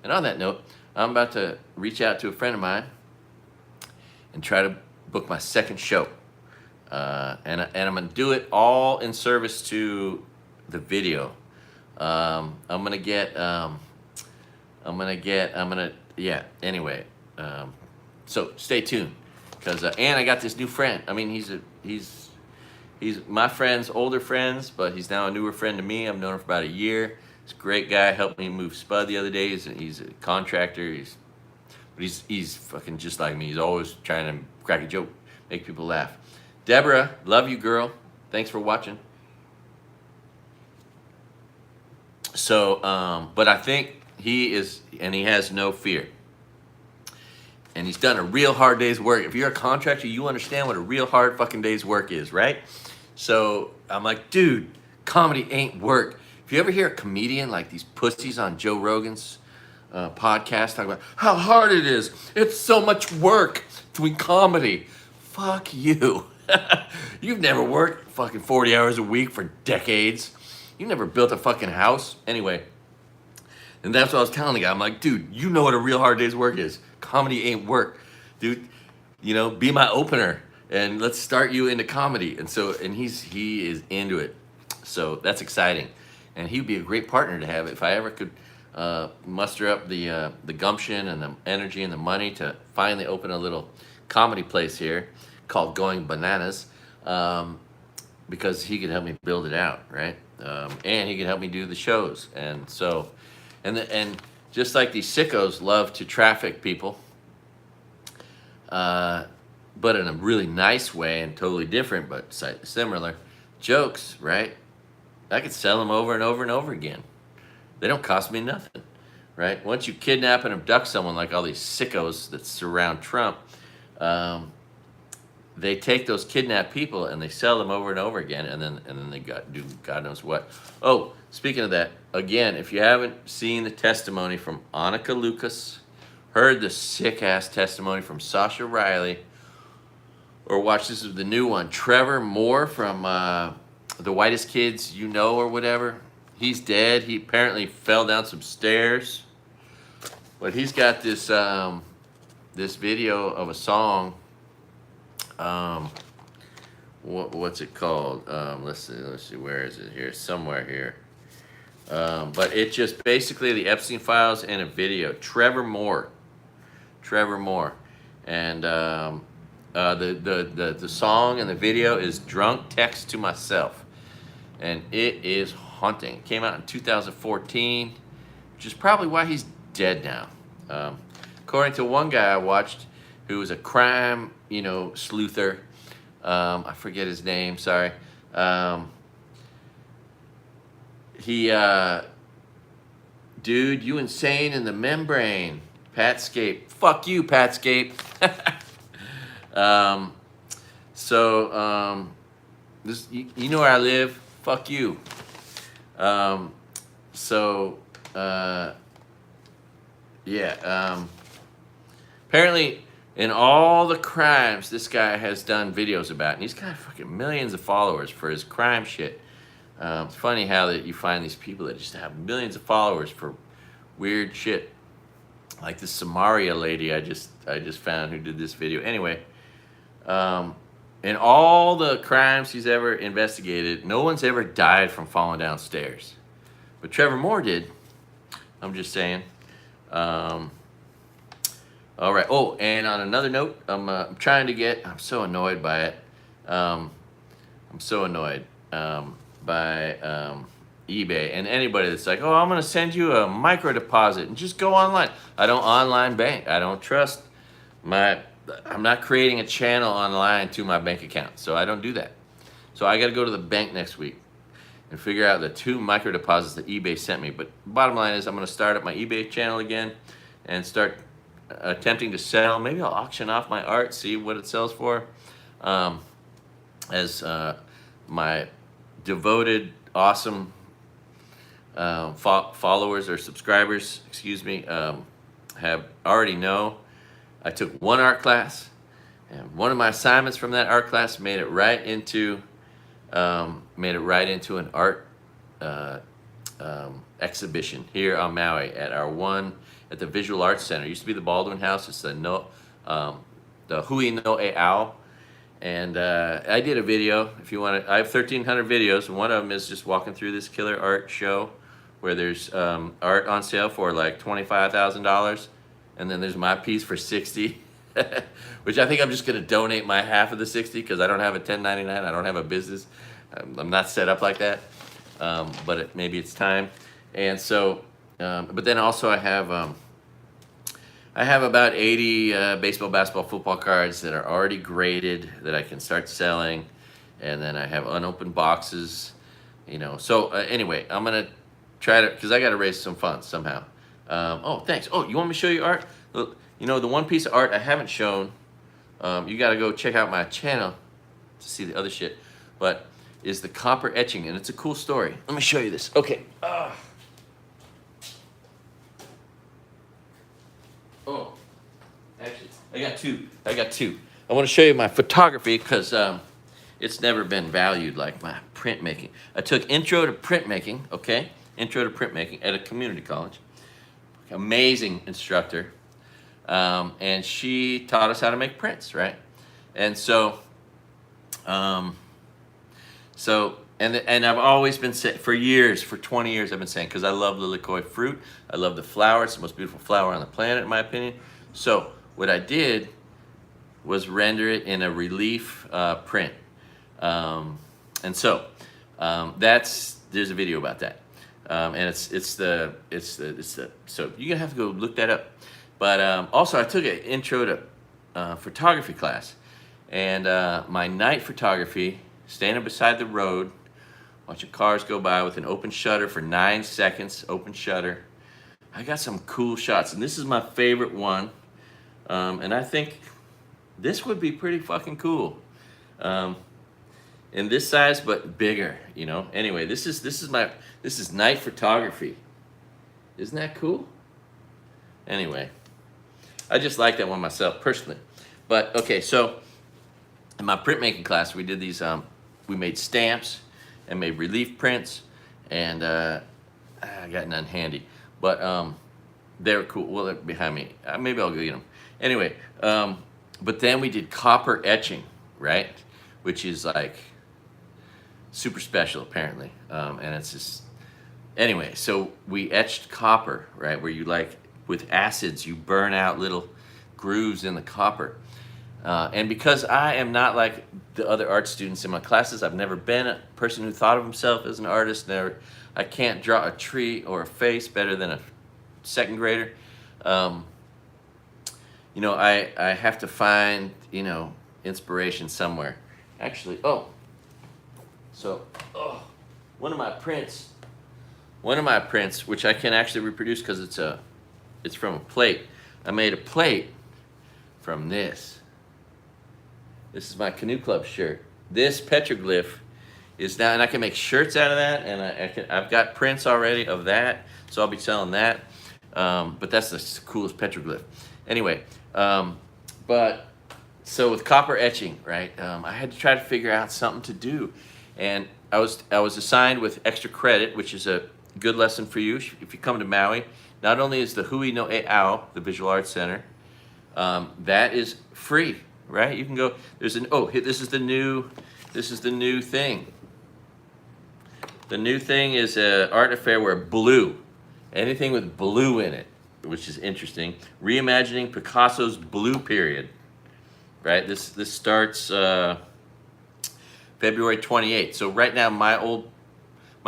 And on that note, I'm about to reach out to a friend of mine and try to book my second show. And I'm gonna do it all in service to the video. Anyway. So stay tuned. Because and I got this new friend. I mean, he's my friend's older friends, but he's now a newer friend to me. I've known him for about a year. He's a great guy. Helped me move Spud the other day. He's a contractor. He's fucking just like me. He's always trying to crack a joke, make people laugh. Deborah, love you, girl. Thanks for watching. So, but I think he has no fear. And he's done a real hard day's work. If you're a contractor, you understand what a real hard fucking day's work is, right? So I'm like, dude, comedy ain't work. If you ever hear a comedian like these pussies on Joe Rogan's podcast talk about how hard it is, it's so much work doing comedy. Fuck you. You've never worked fucking 40 hours a week for decades. You never built a fucking house. Anyway, and that's what I was telling the guy. I'm like, dude, you know what a real hard day's work is. Comedy ain't work. Dude, be my opener and let's start you into comedy. And he is into it. So that's exciting. And he'd be a great partner to have if I ever could muster up the gumption and the energy and the money to finally open a little comedy place here. called Going Bananas, because he could help me build it out, right? And he could help me do the shows. And so, and just like these sickos love to traffic people, but in a really nice way and totally different, but similar jokes, right? I could sell them over and over and over again. They don't cost me nothing, right? Once you kidnap and abduct someone like all these sickos that surround Trump, they take those kidnapped people and they sell them over and over again, and then they do God knows what. Oh, speaking of that, again, if you haven't seen the testimony from Annika Lucas, heard the sick-ass testimony from Sasha Riley, or watch, this is the new one, Trevor Moore from The Whitest Kids You Know or whatever. He's dead. He apparently fell down some stairs. But he's got this this video of a song. What's it called? Let's see, where is it here? Somewhere here. But it just basically the Epstein Files and a video. Trevor Moore. And the song and the video is Drunk Text to Myself. And it is haunting. It came out in 2014, which is probably why he's dead now. According to one guy I watched who was a crime, sleuther. I forget his name, sorry. Dude, you insane in the membrane. Patscape. Fuck you, Patscape. This, you know where I live? Fuck you. Apparently, in all the crimes this guy has done videos about, and he's got fucking millions of followers for his crime shit. It's funny how that you find these people that just have millions of followers for weird shit. Like this Samaria lady I just found who did this video. Anyway, in all the crimes he's ever investigated, no one's ever died from falling downstairs. But Trevor Moore did. I'm just saying. All right. Oh, and on another note, I'm trying to get, I'm so annoyed by it. I'm so annoyed by eBay and anybody that's like, oh, I'm going to send you a micro deposit and just go online. I don't online bank. I don't trust I'm not creating a channel online to my bank account, so I don't do that. So I got to go to the bank next week and figure out the 2 micro deposits that eBay sent me. But bottom line is I'm going to start up my eBay channel again and start attempting to sell. Maybe I'll auction off my art, see what it sells for. As my devoted, awesome followers or subscribers, have already know, I took one art class, and one of my assignments from that art class made it right into an art exhibition here on Maui at the Visual Arts Center. It used to be the Baldwin House. It's the Hui no e Ao. And I did a video. If you want to, I have 1,300 videos, and one of them is just walking through this killer art show where there's art on sale for like $25,000, and then there's my piece for $60, which I think I'm just going to donate my half of the $60 because I don't have a 1099. I don't have a business. I'm not set up like that, but maybe it's time. And so, but then also I have about 80 baseball, basketball, football cards that are already graded that I can start selling. And then I have unopened boxes, So anyway, I'm going to try to, because I got to raise some funds somehow. Oh, thanks. Oh, you want me to show you art? Look, the one piece of art I haven't shown, you got to go check out my channel to see the other shit, but is the copper etching, and it's a cool story. Let me show you this. Okay. Oh, actually, I got two. I want to show you my photography because it's never been valued like my printmaking. I took Intro to Printmaking, okay? Intro to Printmaking at a community college. Amazing instructor. And she taught us how to make prints, right? And so, and I've always been saying, for 20 years, I've been saying, because I love lilikoi fruit. I love the flower. It's the most beautiful flower on the planet, in my opinion. So what I did was render it in a relief print. And so there's a video about that. And so you're gonna have to go look that up. But also I took an intro to photography class, and my night photography, standing beside the road, watching cars go by with an open shutter for 9 seconds, open shutter. I got some cool shots, and this is my favorite one. And I think this would be pretty fucking cool. In this size, but bigger, you know. Anyway, this is night photography. Isn't that cool? Anyway, I just like that one myself personally. But okay, so in my printmaking class, we did these. We made stamps and made relief prints, and I got none handy, but they were cool. Well, they're behind me. Maybe I'll go get them. Anyway, but then we did copper etching, right? Which is like super special apparently, and it's just, anyway, so we etched copper, right, where you, like, with acids you burn out little grooves in the copper, and because I am not like the other art students in my classes, I've never been a person who thought of himself as an artist. I can't draw a tree or a face better than a second grader. You know, I have to find, you know, inspiration somewhere. Actually, one of my prints, which I can actually reproduce because it's from a plate. I made a plate from this. This is my Canoe Club shirt. This petroglyph is now, and I can make shirts out of that, and I've got prints already of that, so I'll be selling that. But that's the coolest petroglyph. Anyway, but so with copper etching, right? I had to try to figure out something to do, and I was assigned with extra credit, which is a good lesson for you if you come to Maui. Not only is the Hui no E Ao, the Visual Arts Center, that is free, right? You can go. This is the new thing. The new thing is an art affair where blue, anything with blue in it, which is interesting. Reimagining Picasso's blue period, right? This starts February 28th. So right now my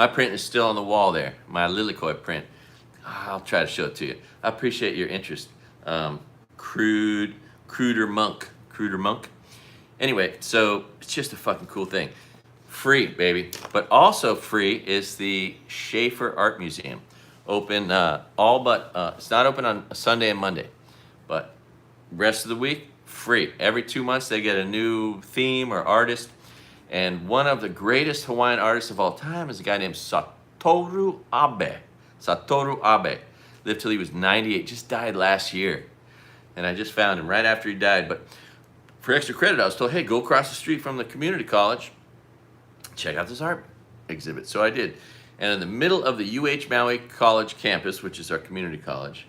print is still on the wall there, my Lilikoi print. I'll try to show it to you. I appreciate your interest. Cruder monk. Anyway, so it's just a fucking cool thing. Free, baby. But also free is the Schaefer Art Museum. Open all but, it's not open on Sunday and Monday, but rest of the week, free. Every 2 months they get a new theme or artist. And one of the greatest Hawaiian artists of all time is a guy named Satoru Abe. Satoru Abe. Lived till he was 98, just died last year. And I just found him right after he died. But for extra credit, I was told, hey, go across the street from the community college, check out this art exhibit. So I did. And in the middle of the UH Maui College campus, which is our community college,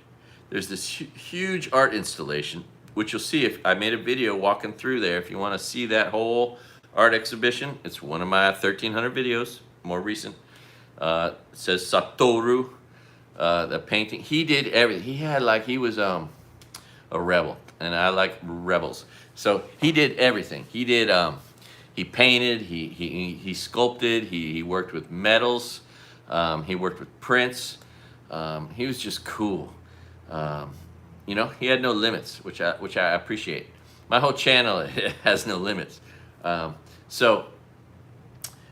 there's this huge art installation, which you'll see if I made a video walking through there. If you want to see that whole art exhibition, it's one of my 1,300 videos, more recent. It says Satoru, the painting. He did everything. He was a rebel, and I like rebels. So he did everything. He did. He painted. He sculpted. He worked with metals. He worked with prints. He was just cool. You know, he had no limits, which I appreciate. My whole channel has no limits. So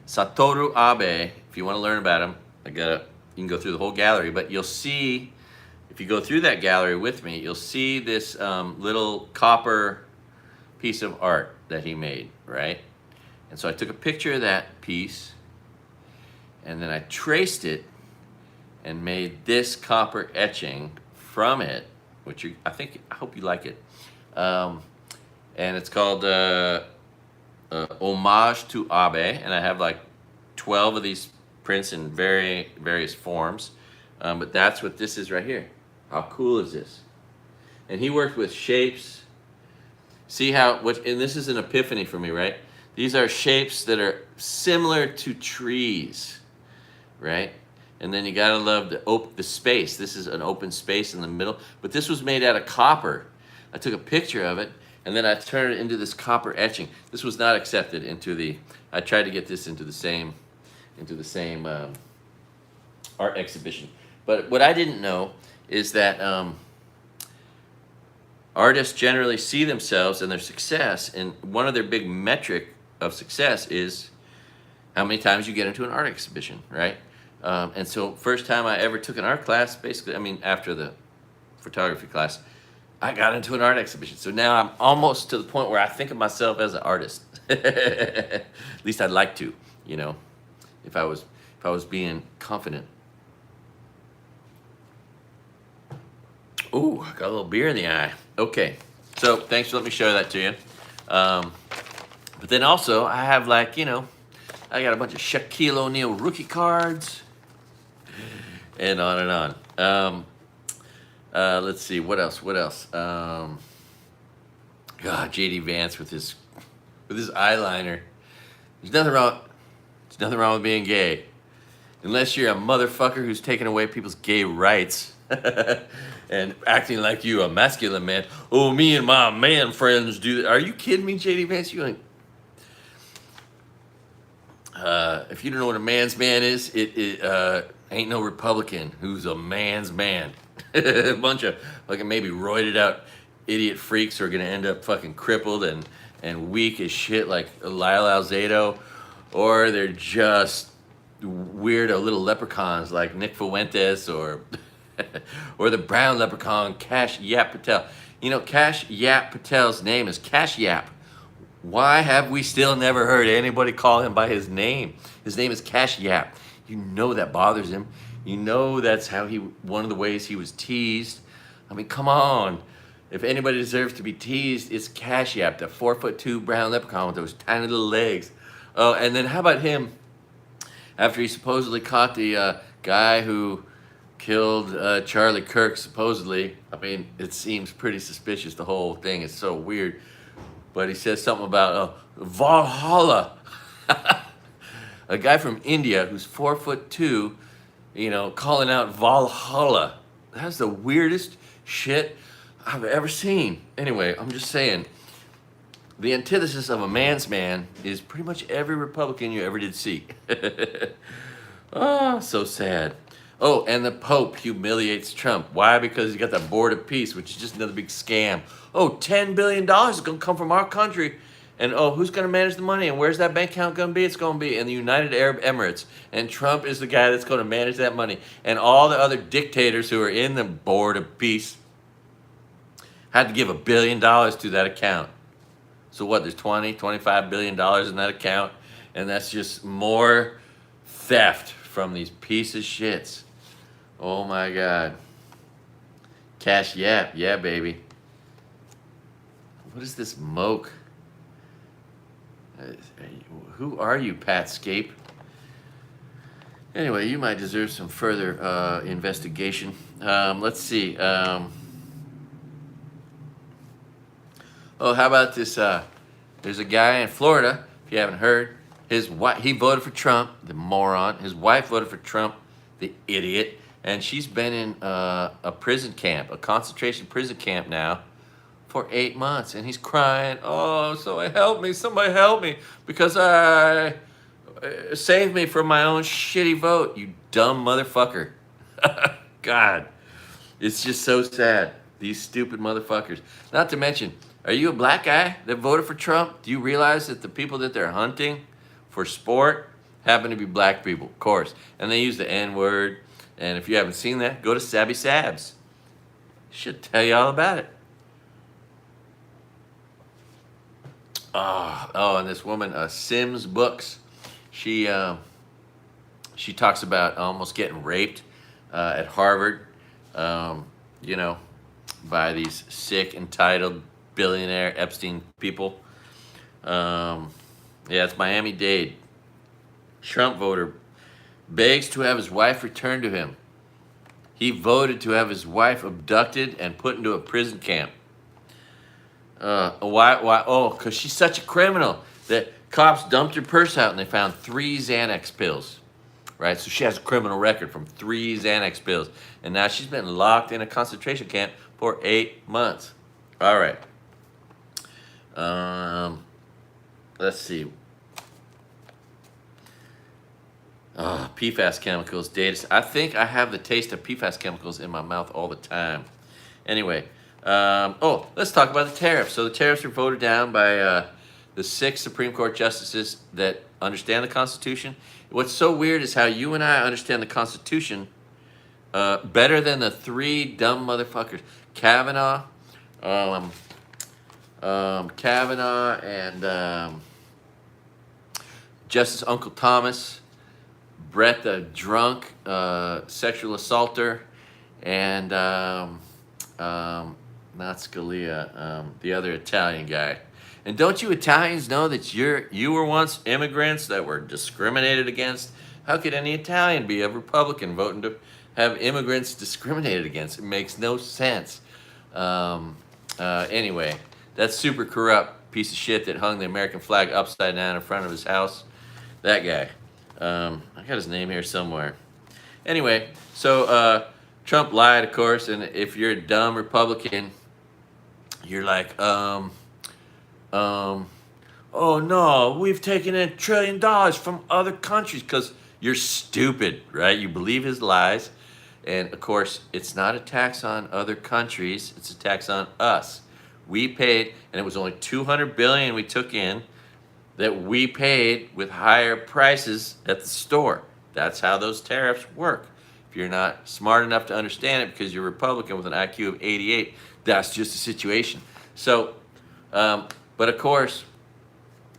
Satoru Abe, if you want to learn about him, you can go through the whole gallery, but you'll see, if you go through that gallery with me, you'll see this little copper piece of art that he made, right? And so I took a picture of that piece, and then I traced it and made this copper etching from it, which I hope you like it. And it's called Homage to Abe, and I have like 12 of these prints in various forms. But that's what this is right here. How cool is this? And he worked with shapes. See how, and this is an epiphany for me, right? These are shapes that are similar to trees, right? And then you gotta love the space. This is an open space in the middle, but this was made out of copper. I took a picture of it, and then I turned it into this copper etching. This was not accepted into the. I tried to get this into the same art exhibition. But what I didn't know is that artists generally see themselves and their success, and one of their big metric of success is how many times you get into an art exhibition, right? And so first time I ever took an art class, basically, I mean, after the photography class, I got into an art exhibition. So now I'm almost to the point where I think of myself as an artist. At least I'd like to, you know, if I was being confident. Ooh, got a little beer in the eye. Okay, so thanks for letting me show that to you. But then also, I have like, you know, I got a bunch of Shaquille O'Neal rookie cards, and on and on. Let's see, what else? God, J.D. Vance with his eyeliner. There's nothing wrong with being gay, unless you're a motherfucker who's taking away people's gay rights. And acting like you a masculine man. Oh, me and my man friends do that. Are you kidding me, J.D. Vance? You like, if you don't know what a man's man is, it ain't no Republican who's a man's man. A bunch of fucking maybe roided out idiot freaks who are gonna end up fucking crippled and weak as shit like Lyle Alzado, or they're just weirdo little leprechauns like Nick Fuentes or the brown leprechaun Cash Yap Patel. You know, Cash Yap Patel's name is Cash Yap. Why have we still never heard anybody call him by his name? His name is Cash Yap. You know that bothers him. You know that's how one of the ways he was teased. I mean, come on. If anybody deserves to be teased, it's Cash Yap, the 4'2" brown leprechaun with those tiny little legs. Oh, and then how about him after he supposedly caught the guy who killed Charlie Kirk, supposedly. I mean, it seems pretty suspicious. The whole thing is so weird. But he says something about Valhalla. A guy from India who's 4'2", you know, calling out Valhalla. That's the weirdest shit I've ever seen. Anyway, I'm just saying, the antithesis of a man's man is pretty much every Republican you ever did see. Oh, so sad. Oh, and the Pope humiliates Trump. Why? Because he's got the Board of Peace, which is just another big scam. Oh, $10 billion is going to come from our country. And oh, who's going to manage the money? And where's that bank account going to be? It's going to be in the United Arab Emirates. And Trump is the guy that's going to manage that money. And all the other dictators who are in the Board of Peace had to give $1 billion to that account. So what, there's $25 billion in that account. And that's just more theft from these piece of shits. Oh my God. Cash Yap, yeah, baby. What is this moke? Who are you, Pat Scape? Anyway, you might deserve some further investigation. Let's see. Oh, how about this? There's a guy in Florida, if you haven't heard. His wife, he voted for Trump, the moron. His wife voted for Trump, the idiot. And she's been in a prison camp, a concentration prison camp now for 8 months. And he's crying, oh, somebody help me, because save me from my own shitty vote, you dumb motherfucker. God, it's just so sad. These stupid motherfuckers. Not to mention, are you a black guy that voted for Trump? Do you realize that the people that they're hunting for sport happen to be black people, of course. And they use the N-word. And if you haven't seen that, go to Sabby Sabs. Should tell you all about it. Oh, and this woman, Sims Books, she talks about almost getting raped at Harvard, you know, by these sick, entitled, billionaire Epstein people. Yeah, it's Miami-Dade. Trump voter begs to have his wife returned to him. He voted to have his wife abducted and put into a prison camp. Why? Oh, because she's such a criminal that cops dumped her purse out and they found 3 Xanax pills. Right? So she has a criminal record from 3 Xanax pills. And now she's been locked in a concentration camp for 8 months. All right. Let's see. PFAS chemicals, data. I think I have the taste of PFAS chemicals in my mouth all the time. Anyway, let's talk about the tariffs. So the tariffs were voted down by the 6 Supreme Court justices that understand the Constitution. What's so weird is how you and I understand the Constitution better than the 3 dumb motherfuckers. Kavanaugh and Justice Uncle Thomas, Brett the drunk sexual assaulter, and not Scalia, the other Italian guy. And don't you Italians know that you were once immigrants that were discriminated against? How could any Italian be a Republican voting to have immigrants discriminated against? It makes no sense. Anyway, that super corrupt piece of shit that hung the American flag upside down in front of his house, that guy. I got his name here somewhere. Anyway, so Trump lied, of course, and if you're a dumb Republican, you're like, oh no, we've taken $1 trillion from other countries, because you're stupid, right? You believe his lies, and of course, it's not a tax on other countries, it's a tax on us. We paid, and it was only $200 billion we took in, that we paid with higher prices at the store. That's how those tariffs work. If you're not smart enough to understand it because you're Republican with an IQ of 88, that's just the situation. So, but of course,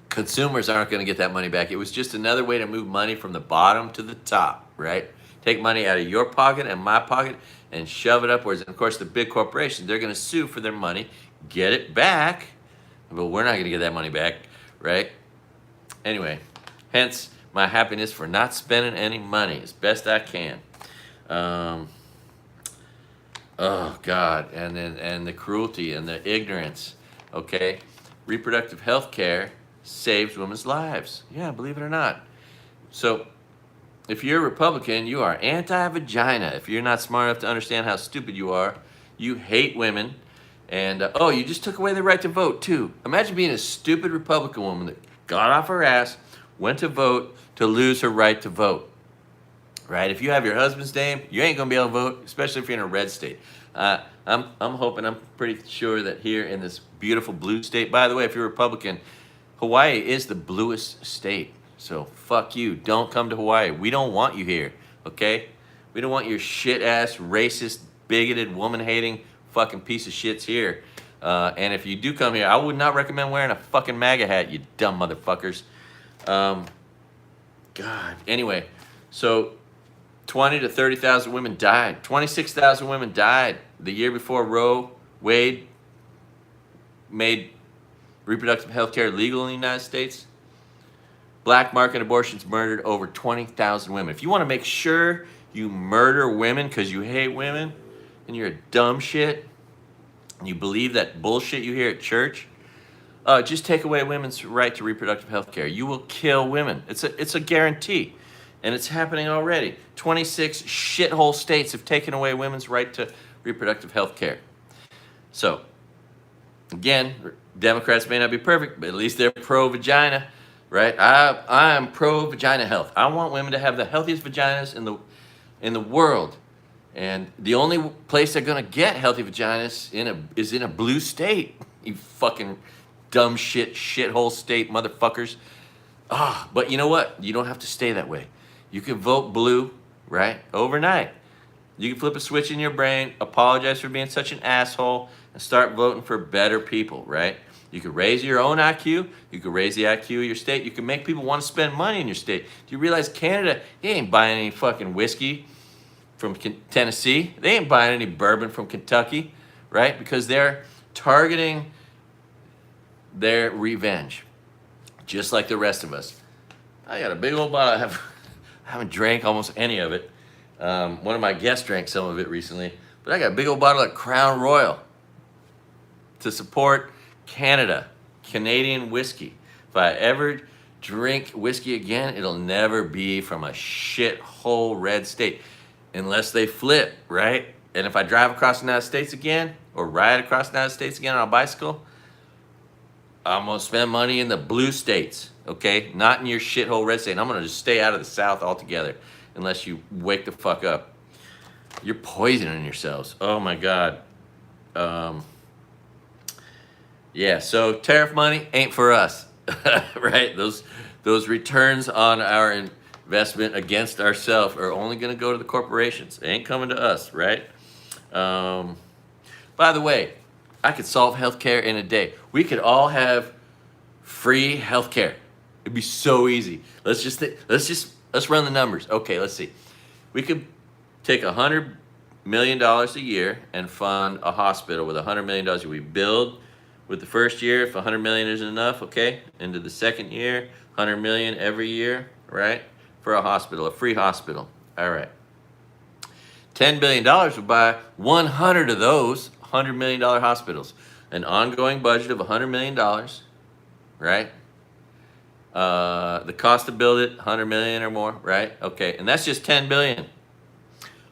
consumers aren't going to get that money back. It was just another way to move money from the bottom to the top, right? Take money out of your pocket and my pocket and shove it upwards. And of course, the big corporations, they're going to sue for their money, get it back, but we're not going to get that money back, right? Anyway, hence my happiness for not spending any money as best I can. Oh God, and the cruelty and the ignorance. Okay, reproductive health care saves women's lives. Yeah, believe it or not. So if you're a Republican, you are anti-vagina. If you're not smart enough to understand how stupid you are, you hate women. And you just took away the right to vote too. Imagine being a stupid Republican woman that got off her ass, went to vote to lose her right to vote. Right? If you have your husband's name, you ain't gonna be able to vote, especially if you're in a red state. I'm hoping, I'm pretty sure that here in this beautiful blue state, by the way, if you're a Republican, Hawaii is the bluest state. So fuck you. Don't come to Hawaii. We don't want you here. Okay? We don't want your shit ass, racist, bigoted, woman-hating fucking piece of shits here. And if you do come here, I would not recommend wearing a fucking MAGA hat, you dumb motherfuckers. God. Anyway, so 20 to 30,000 women died. 26,000 women died the year before Roe Wade made reproductive health care legal in the United States. Black market abortions murdered over 20,000 women. If you want to make sure you murder women because you hate women and you're a dumb shit, and you believe that bullshit you hear at church, just take away women's right to reproductive health care. You will kill women. It's a guarantee. And it's happening already. 26 shithole states have taken away women's right to reproductive health care. So, again, Democrats may not be perfect, but at least they're pro-vagina, right? I am pro-vagina health. I want women to have the healthiest vaginas in the world. And the only place they're gonna get healthy vaginas is in a blue state. You fucking dumb shithole state motherfuckers. But you know what? You don't have to stay that way. You can vote blue, right? Overnight. You can flip a switch in your brain, apologize for being such an asshole, and start voting for better people, right? You can raise your own IQ. You can raise the IQ of your state. You can make people want to spend money in your state. Do you realize Canada, they ain't buying any fucking whiskey from Tennessee. They ain't buying any bourbon from Kentucky, right? Because they're targeting their revenge, just like the rest of us. I got a big old bottle. I haven't drank almost any of it. One of my guests drank some of it recently, but I got a big old bottle of Crown Royal to support Canada, Canadian whiskey. If I ever drink whiskey again, it'll never be from a shithole red state. Unless they flip, right? And if I drive across the United States again, or ride across the United States again on a bicycle, I'm going to spend money in the blue states, okay? Not in your shithole red state. I'm going to just stay out of the South altogether unless you wake the fuck up. You're poisoning yourselves. Oh, my God. Yeah, so tariff money ain't for us, right? Those returns on our investment against ourselves are only going to go to the corporations. They ain't coming to us, right? By the way, I could solve healthcare in a day. We could all have free healthcare. It'd be so easy. Let's run the numbers. Okay, let's see. We could take $100 million a year and fund a hospital with $100 million. We build with the first year, if 100 million isn't enough, okay? Into the second year, 100 million every year, right? For a hospital, a free hospital. All right. $10 billion would buy 100 of those $100 million hospitals. An ongoing budget of $100 million, right? The cost to build it, 100 million or more, right? Okay, and that's just 10 billion.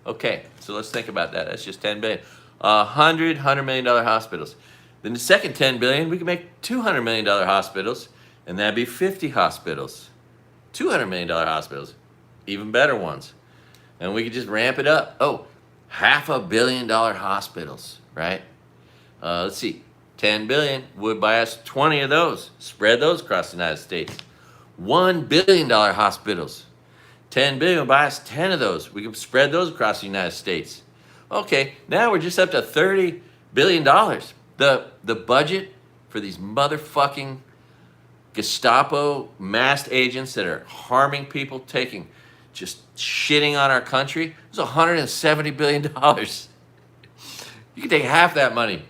Okay, so let's think about that. That's just 10 billion. $100 million hospitals. Then the second 10 billion, we can make $200 million hospitals, and that'd be 50 hospitals. $200 million hospitals, even better ones. And we could just ramp it up. Oh, $500 million hospitals, right? Let's see, 10 billion would buy us 20 of those. Spread those across the United States. $1 billion hospitals. 10 billion would buy us 10 of those. We could spread those across the United States. Okay, now we're just up to $30 billion. The budget for these motherfucking Gestapo masked agents that are harming people, just shitting on our country, is $170 billion. You can take half that money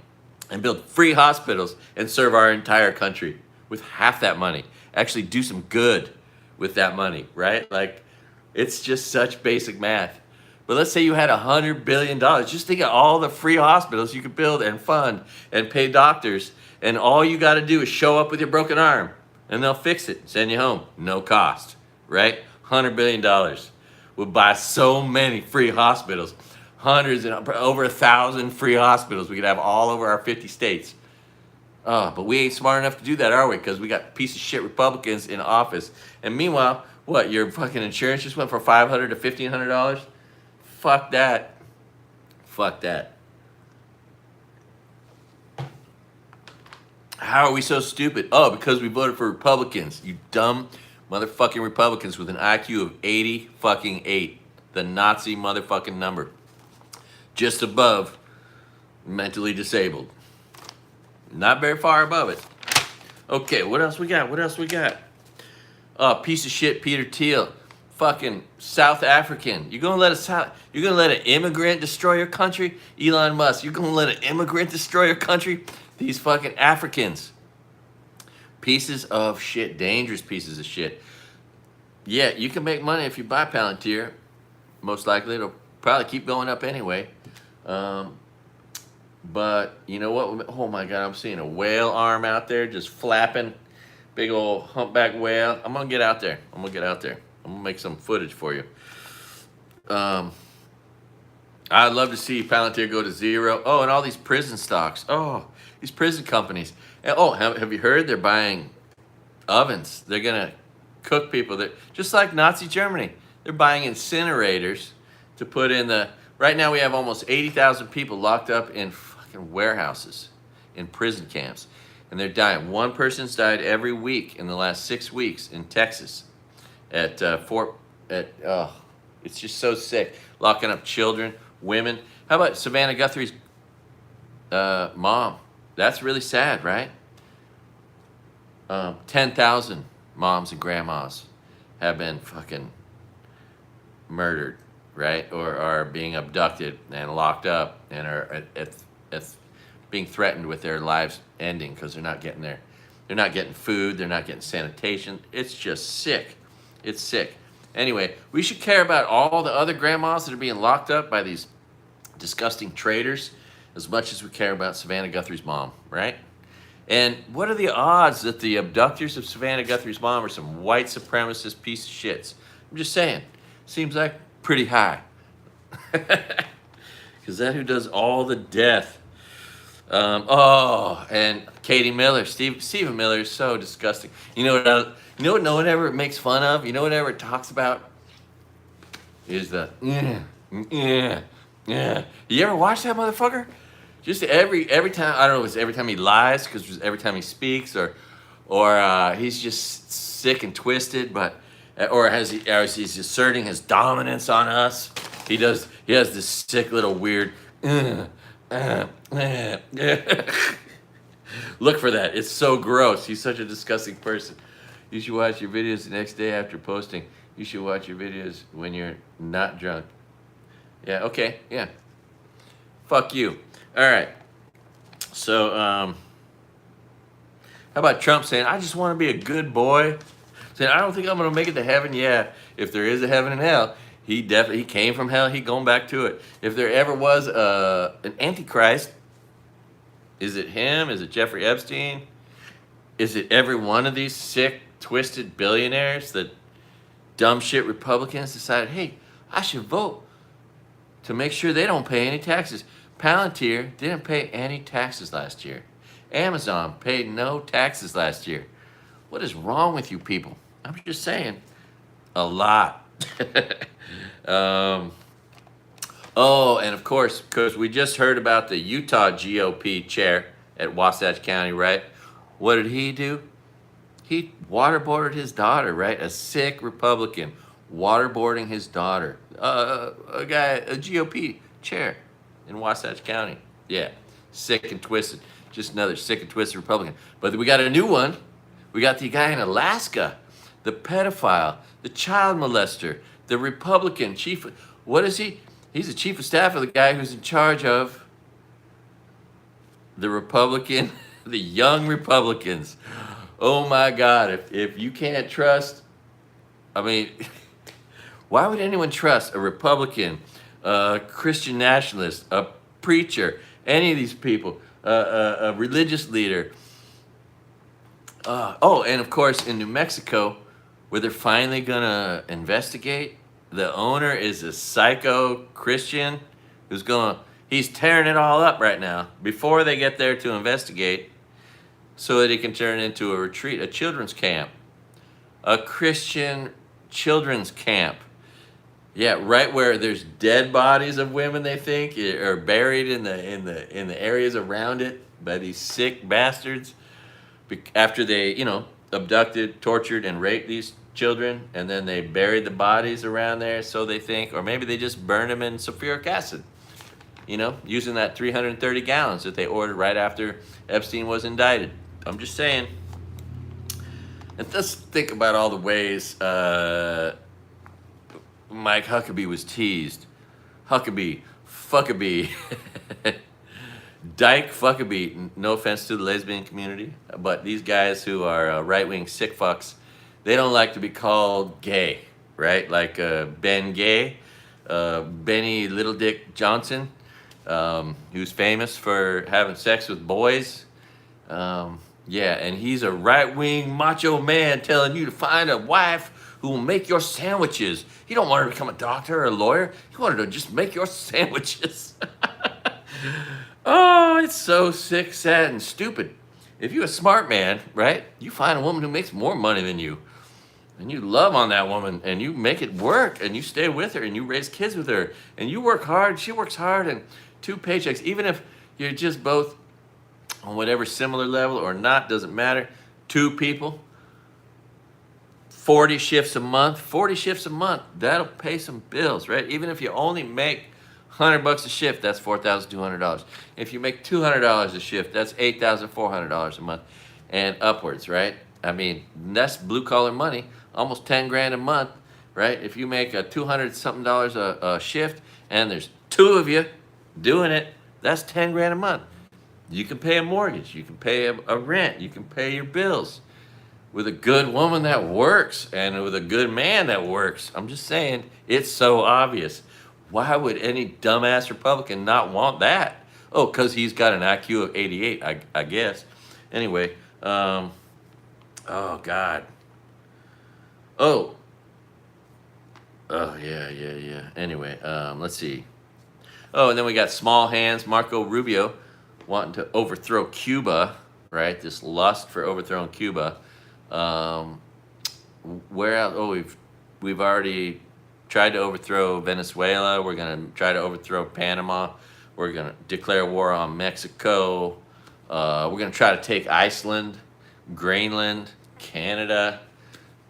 and build free hospitals and serve our entire country with half that money. Actually do some good with that money, right? Like, it's just such basic math. But let's say you had $100 billion. Just think of all the free hospitals you could build and fund and pay doctors. And all you got to do is show up with your broken arm and they'll fix it, send you home, no cost, right? $100 billion would buy so many free hospitals. Hundreds and over 1,000 free hospitals we could have all over our 50 states. Oh, but we ain't smart enough to do that, are we? Because we got piece of shit Republicans in office. And meanwhile, what, your fucking insurance just went from $500 to $1,500? Fuck that. Fuck that. How are we so stupid? Oh, because we voted for Republicans. You dumb motherfucking Republicans with an IQ of 80 fucking 8. The Nazi motherfucking number. Just above mentally disabled. Not very far above it. Okay, what else we got? What else we got? Oh, piece of shit Peter Thiel. Fucking South African. You're gonna let an immigrant destroy your country? Elon Musk, you're gonna let an immigrant destroy your country? These fucking Africans. Pieces of shit, dangerous pieces of shit. Yeah, you can make money if you buy Palantir. Most likely it'll probably keep going up anyway. But you know what? Oh my God, I'm seeing a whale arm out there just flapping. Big old humpback whale. I'm gonna get out there. I'm gonna make some footage for you. I'd love to see Palantir go to zero. Oh, and all these prison stocks. Oh, these prison companies. And, oh, have you heard they're buying ovens? They're gonna cook people. Just like Nazi Germany. They're buying incinerators to put in the. Right now we have almost 80,000 people locked up in fucking warehouses, in prison camps, and they're dying. One person's died every week in the last 6 weeks in Texas. It's just so sick. Locking up children, women. How about Savannah Guthrie's mom? That's really sad, right? 10,000 moms and grandmas have been fucking murdered, right? Or are being abducted and locked up and are being threatened with their lives ending because they're not getting food, they're not getting sanitation. It's just sick. It's sick. Anyway, we should care about all the other grandmas that are being locked up by these disgusting traitors as much as we care about Savannah Guthrie's mom, right? And what are the odds that the abductors of Savannah Guthrie's mom are some white supremacist piece of shits? I'm just saying. Seems like pretty high. Because that who does all the death. And Katie Miller, Stephen Miller is so disgusting. You know what no one ever makes fun of? You know what ever talks about? Is the yeah. You ever watch that motherfucker? Just every time, I don't know if it's every time he lies, because every time he speaks, or he's just sick and twisted, but or he's asserting his dominance on us. He has this sick little weird look for that. It's so gross. He's such a disgusting person. You should watch your videos the next day after posting. You should watch your videos when you're not drunk. Yeah, okay, yeah. Fuck you. All right. So, how about Trump saying, I just want to be a good boy? Saying, I don't think I'm going to make it to heaven. Yeah, if there is a heaven and hell, he came from hell. He going back to it. If there ever was an antichrist, is it him? Is it Jeffrey Epstein? Is it every one of these sick, twisted billionaires that dumb shit Republicans decided, hey, I should vote to make sure they don't pay any taxes? Palantir didn't pay any taxes last year. Amazon paid no taxes last year. What is wrong with you people? I'm just saying, a lot. Oh, and of course, because we just heard about the Utah GOP chair at Wasatch County, right? What did he do? He waterboarded his daughter, right? A sick Republican waterboarding his daughter. A GOP chair in Wasatch County. Yeah, sick and twisted. Just another sick and twisted Republican. But we got a new one. We got the guy in Alaska, the pedophile, the child molester, the Republican chief. What is he? He's the chief of staff of the guy who's in charge of the Republican, the young Republicans. Oh my God, if you can't trust, I mean, why would anyone trust a Republican, a Christian nationalist, a preacher, any of these people, a religious leader? And of course in New Mexico, where they're finally gonna investigate, the owner is a psycho Christian he's tearing it all up right now before they get there to investigate, so that he can turn it into a retreat, a children's camp, a Christian children's camp. Yeah, right where there's dead bodies of women they think are buried in the areas around it by these sick bastards after they abducted, tortured, and raped these children, and then they buried the bodies around there, so they think, or maybe they just burned them in sulfuric acid, using that 330 gallons that they ordered right after Epstein was indicted. I'm just saying. And just think about all the ways Mike Huckabee was teased. Huckabee, fuckabee, dyke fuckabee. No offense to the lesbian community, but these guys who are right-wing sick fucks, they don't like to be called gay, right? Like Ben Gay, Benny Little Dick Johnson, who's famous for having sex with boys. Yeah, and he's a right-wing macho man telling you to find a wife who will make your sandwiches. He don't want her to become a doctor or a lawyer. He wanted to just make your sandwiches. Oh, it's so sick, sad, and stupid. If you're a smart man, right, you find a woman who makes more money than you, and you love on that woman, and you make it work, and you stay with her, and you raise kids with her, and you work hard, she works hard, and 2 paychecks, even if you're just both on whatever similar level or not, doesn't matter. 2 people, 40 shifts a month, that'll pay some bills, right? Even if you only make $100 a shift, that's $4,200. If you make $200 a shift, that's $8,400 a month and upwards, right? I mean, that's blue collar money, almost 10 grand a month, right? If you make a $200-something a shift and there's 2 of you doing it, that's 10 grand a month. You can pay a mortgage, you can pay a rent, you can pay your bills with a good woman that works and with a good man that works. I'm just saying, it's so obvious. Why would any dumbass Republican not want that? Oh, because he's got an IQ of 88, I guess. Anyway, oh, God. Oh, yeah. Anyway, let's see. Oh, and then we got small hands, Marco Rubio, wanting to overthrow Cuba, right? This lust for overthrowing Cuba. Where else? Oh, we've already tried to overthrow Venezuela. We're gonna try to overthrow Panama. We're gonna declare war on Mexico. We're gonna try to take Iceland, Greenland, Canada.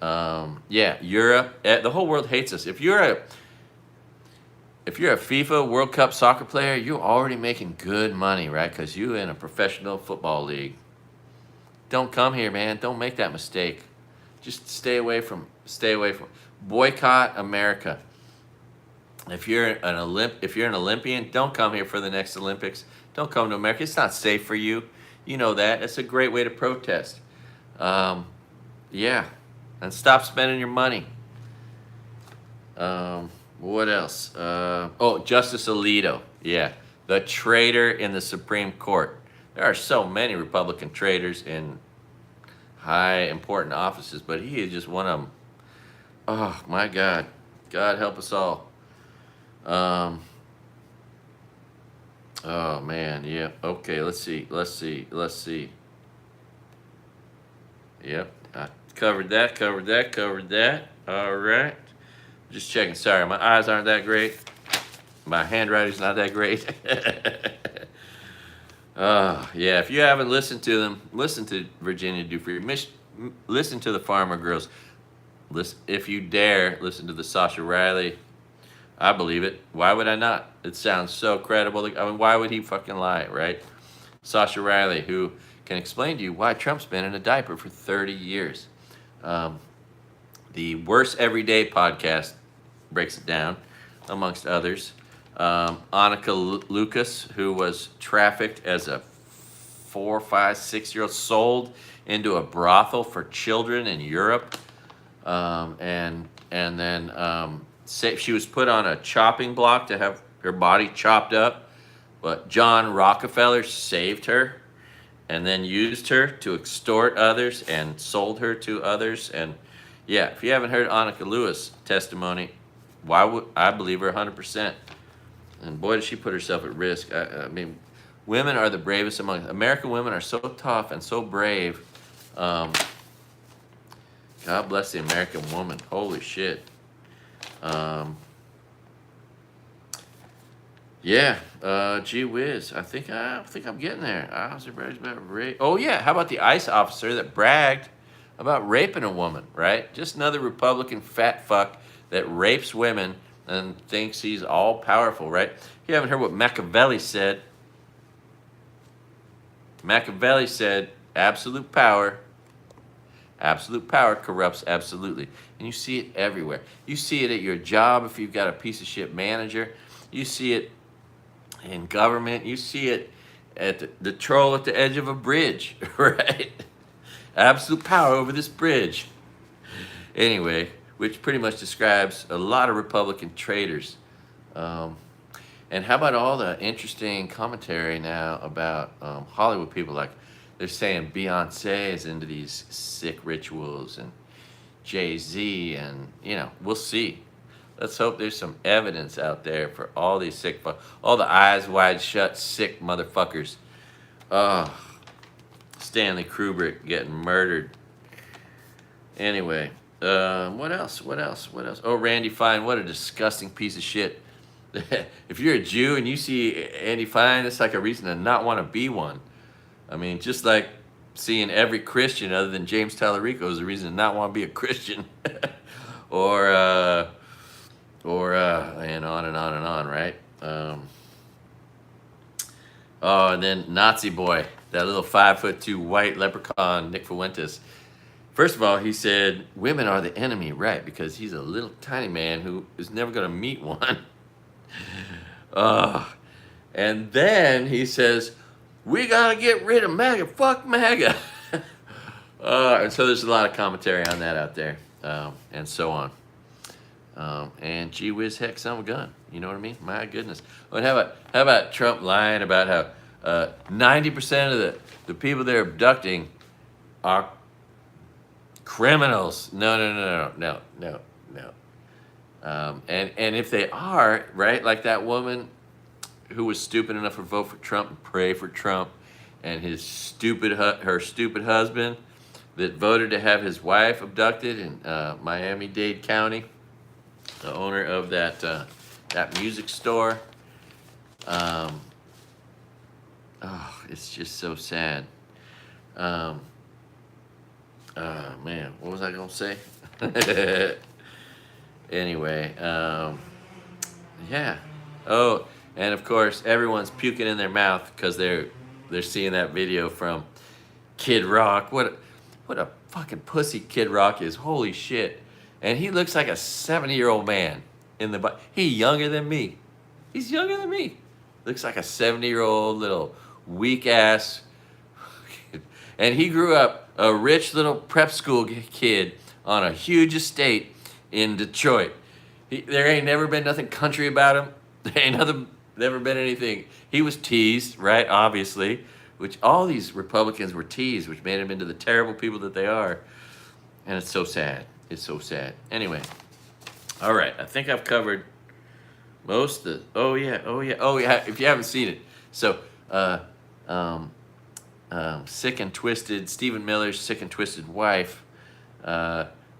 Yeah, Europe. The whole world hates us. If you're a FIFA World Cup soccer player, you're already making good money, right? Because you're in a professional football league. Don't come here, man. Don't make that mistake. Just stay away from. Boycott America. If you're an Olympian, don't come here for the next Olympics. Don't come to America. It's not safe for you. You know that. It's a great way to protest. Yeah, and stop spending your money. What else? Justice Alito. Yeah, the traitor in the Supreme Court. There are so many Republican traitors in high important offices, but he is just one of them. Oh my God. God help us all. Oh man, yeah. Okay, let's see. Yep, I covered that. All right. Just checking. Sorry, my eyes aren't that great. My handwriting's not that great. Yeah, if you haven't listened to them, listen to Virginia Dufresne. Listen to the Farmer Girls. Listen, if you dare, listen to the Sasha Riley. I believe it. Why would I not? It sounds so credible. I mean, why would he fucking lie, right? Sasha Riley, who can explain to you why Trump's been in a diaper for 30 years. The Worst Everyday podcast breaks it down, amongst others. Annika Lucas, who was trafficked as a 4, 5, 6-year-old, sold into a brothel for children in Europe, and then she was put on a chopping block to have her body chopped up, but John Rockefeller saved her and then used her to extort others and sold her to others. And yeah, if you haven't heard Annika Lewis' testimony, why would I believe her 100%? And boy, does she put herself at risk. I mean, women are the bravest among us. American women are so tough and so brave. God bless the American woman. Holy shit. Yeah, gee whiz. I think I'm getting there. Oh yeah, how about the ICE officer that bragged about raping a woman, right? Just another Republican fat fuck that rapes women and thinks he's all powerful, right? You haven't heard what Machiavelli said. Machiavelli said, absolute power corrupts absolutely. And you see it everywhere. You see it at your job if you've got a piece of shit manager. You see it in government. You see it at the troll at the edge of a bridge, right? Absolute power over this bridge. Anyway, which pretty much describes a lot of Republican traitors. And how about all the interesting commentary now about Hollywood people? Like they're saying Beyonce is into these sick rituals and Jay-Z, and we'll see. Let's hope there's some evidence out there for all these sick, all the eyes wide shut sick motherfuckers. Stanley Kubrick getting murdered. Anyway, what else? Oh, Randy Fine, what a disgusting piece of shit. If you're a Jew and you see Andy Fine, it's like a reason to not want to be one. I mean, just like seeing every Christian other than James Tallarico is a reason to not want to be a Christian. or and on and on and on, right? And then Nazi boy, that little 5'2" white leprechaun, Nick Fuentes. First of all, he said women are the enemy, right? Because he's a little tiny man who is never going to meet one. And then he says, we got to get rid of MAGA. Fuck MAGA. And so there's a lot of commentary on that out there, and so on. And gee whiz, heck, son of a gun. You know what I mean? My goodness. And how about Trump lying about how 90% of the people they're abducting are criminals? No. And if they are, right, like that woman who was stupid enough to vote for Trump and pray for Trump and his her stupid husband that voted to have his wife abducted in Miami-Dade County, the owner of that music store. Oh, it's just so sad. Man, what was I gonna say? Anyway, yeah. Oh, and of course, everyone's puking in their mouth because they're seeing that video from Kid Rock. What a fucking pussy Kid Rock is. Holy shit. And he looks like a 70-year-old man in the he's younger than me. He's younger than me. Looks like a 70-year-old little weak ass. And he grew up a rich little prep school kid on a huge estate in Detroit. There ain't never been nothing country about him. There ain't never been anything. He was teased, right? Obviously, which all these Republicans were teased, which made them into the terrible people that they are. And it's so sad. It's so sad. Anyway, all right. I think I've covered most of. Oh yeah. If you haven't seen it, so Sick and Twisted, Stephen Miller's Sick and Twisted wife,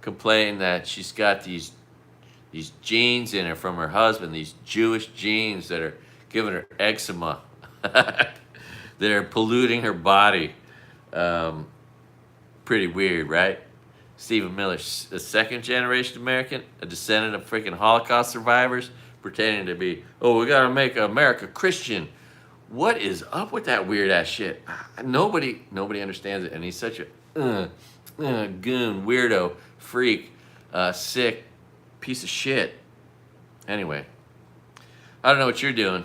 complained that she's got these genes in her from her husband, these Jewish genes that are giving her eczema, that are polluting her body. Pretty weird, right? Stephen Miller, a second-generation American, a descendant of freaking Holocaust survivors, pretending to be, oh, we gotta make America Christian. What is up with that weird-ass shit? Nobody understands it, and he's such a goon, weirdo, freak, sick piece of shit. Anyway, I don't know what you're doing,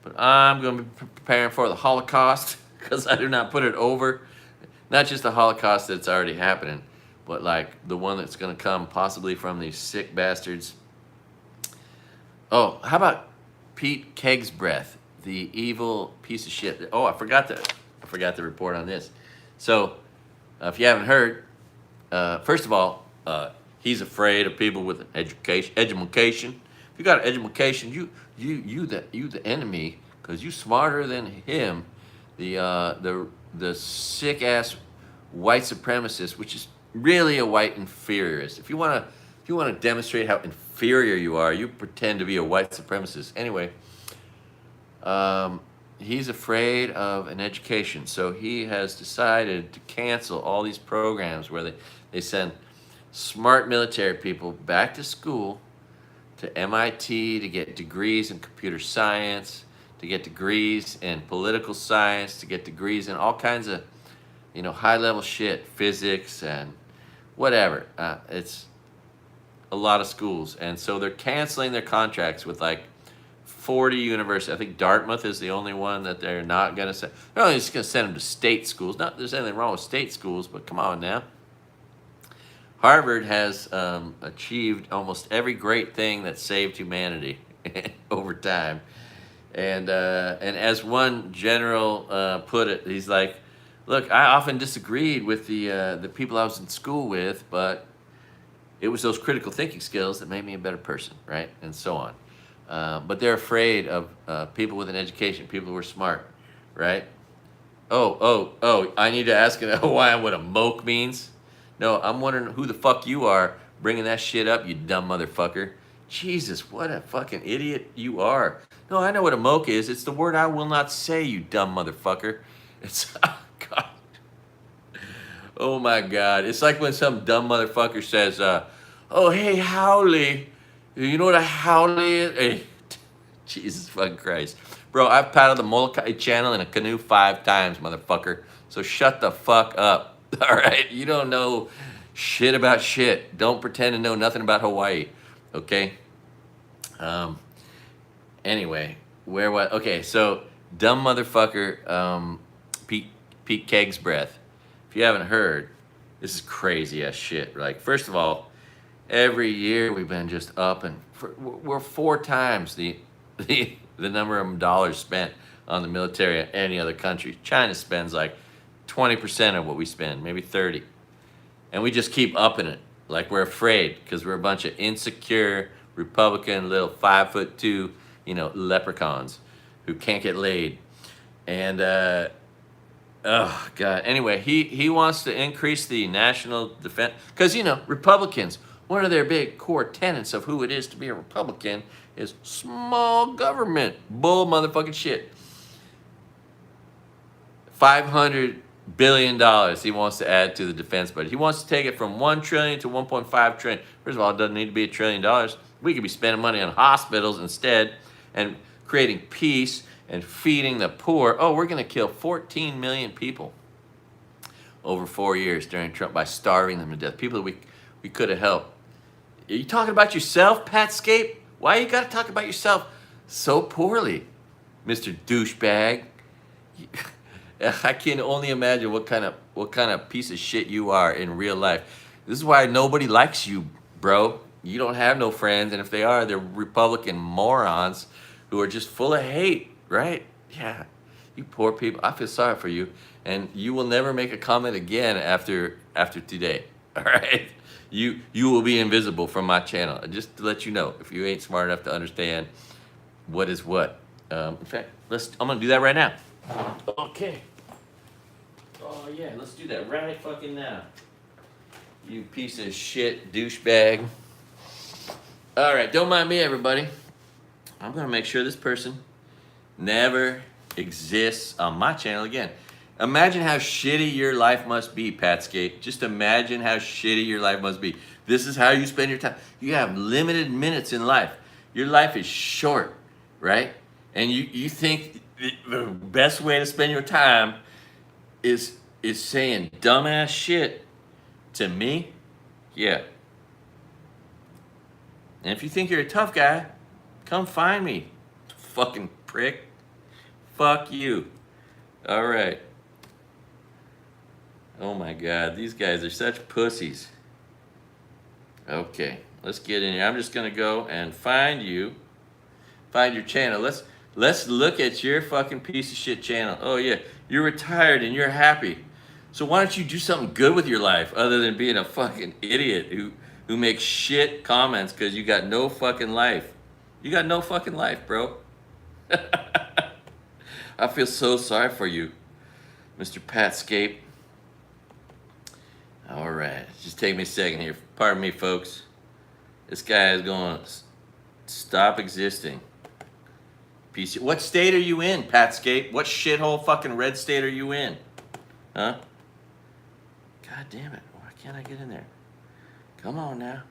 but I'm going to be preparing for the Holocaust because I do not put it over. Not just the Holocaust that's already happening, but like the one that's going to come possibly from these sick bastards. Oh, how about Pete Kegsbreath, the evil piece of shit? Oh, I forgot to report on this. So, if you haven't heard, first of all, he's afraid of people with an education. If you got an education, you the enemy, because you smarter than him. The sick ass white supremacist, which is really a white inferiorist. If you want to demonstrate how inferior you are, you pretend to be a white supremacist. Anyway, he's afraid of an education, so he has decided to cancel all these programs where they send smart military people back to school, to MIT, to get degrees in computer science, to get degrees in political science, to get degrees in all kinds of, high-level shit, physics and whatever. It's a lot of schools, and so they're canceling their contracts with like 40 universities. I think Dartmouth is the only one that they're not going to send. They're only just going to send them to state schools. Not there's anything wrong with state schools, but come on now. Harvard has achieved almost every great thing that saved humanity over time. And as one general put it, he's like, look, I often disagreed with the people I was in school with, but it was those critical thinking skills that made me a better person, right? And so on. But they're afraid of people with an education, people who are smart, right? Oh, I need to ask why what a moke means? No, I'm wondering who the fuck you are bringing that shit up, you dumb motherfucker. Jesus, what a fucking idiot you are. No, I know what a moke is. It's the word I will not say, you dumb motherfucker. It's, oh, God. Oh, my God. It's like when some dumb motherfucker says, oh, hey, howley. You know what a howley is? Hey, Jesus fucking Christ. Bro, I've paddled the Molokai Channel in a canoe 5 times, motherfucker. So shut the fuck up. All right? You don't know shit about shit. Don't pretend to know nothing about Hawaii. Okay? Anyway, okay, so dumb motherfucker, Pete Kegsbreath. If you haven't heard, this is crazy ass shit. Like, first of all, every year we've been just up and we're 4 times the number of dollars spent on the military in any other country. China spends like 20% of what we spend, maybe 30. And we just keep upping it. Like we're afraid because we're a bunch of insecure Republican little 5'2", leprechauns who can't get laid. And Oh God. Anyway, he wants to increase the national defense because Republicans. One of their big core tenets of who it is to be a Republican is small government. Bull motherfucking shit. $500 billion he wants to add to the defense budget. He wants to take it from $1 trillion to $1.5 trillion. First of all, it doesn't need to be $1 trillion. We could be spending money on hospitals instead and creating peace and feeding the poor. Oh, we're going to kill 14 million people over 4 years during Trump by starving them to death. People that we could have helped. Are you talking about yourself, Patscape? Why you got to talk about yourself so poorly, Mr. Douchebag? I can only imagine what kind of piece of shit you are in real life. This is why nobody likes you, bro. You don't have no friends, and if they are, they're Republican morons who are just full of hate, right? Yeah, you poor people. I feel sorry for you, and you will never make a comment again after today. All right, you will be invisible from my channel. Just to let you know, if you ain't smart enough to understand what is what. In fact, I'm gonna do that right now. Okay. Oh yeah, let's do that right fucking now. You piece of shit douchebag. All right, don't mind me, everybody. I'm gonna make sure this person never exists on my channel again. Imagine how shitty your life must be, Patscape. Just imagine how shitty your life must be. This is how you spend your time. You have limited minutes in life. Your life is short, right? And you think the best way to spend your time is saying dumbass shit to me? Yeah. And if you think you're a tough guy, come find me, fucking prick. Fuck you. All right. Oh my God, these guys are such pussies. Okay, let's get in here. I'm just gonna go and find your channel. Let's look at your fucking piece of shit channel. Oh yeah, you're retired and you're happy. So why don't you do something good with your life other than being a fucking idiot who makes shit comments because you got no fucking life. You got no fucking life, bro. I feel so sorry for you, Mr. Patscape. All right, just take me a second here. Pardon me, folks. This guy is going to stop existing. What state are you in, Patscape? What shithole fucking red state are you in? Huh? God damn it. Why can't I get in there? Come on now.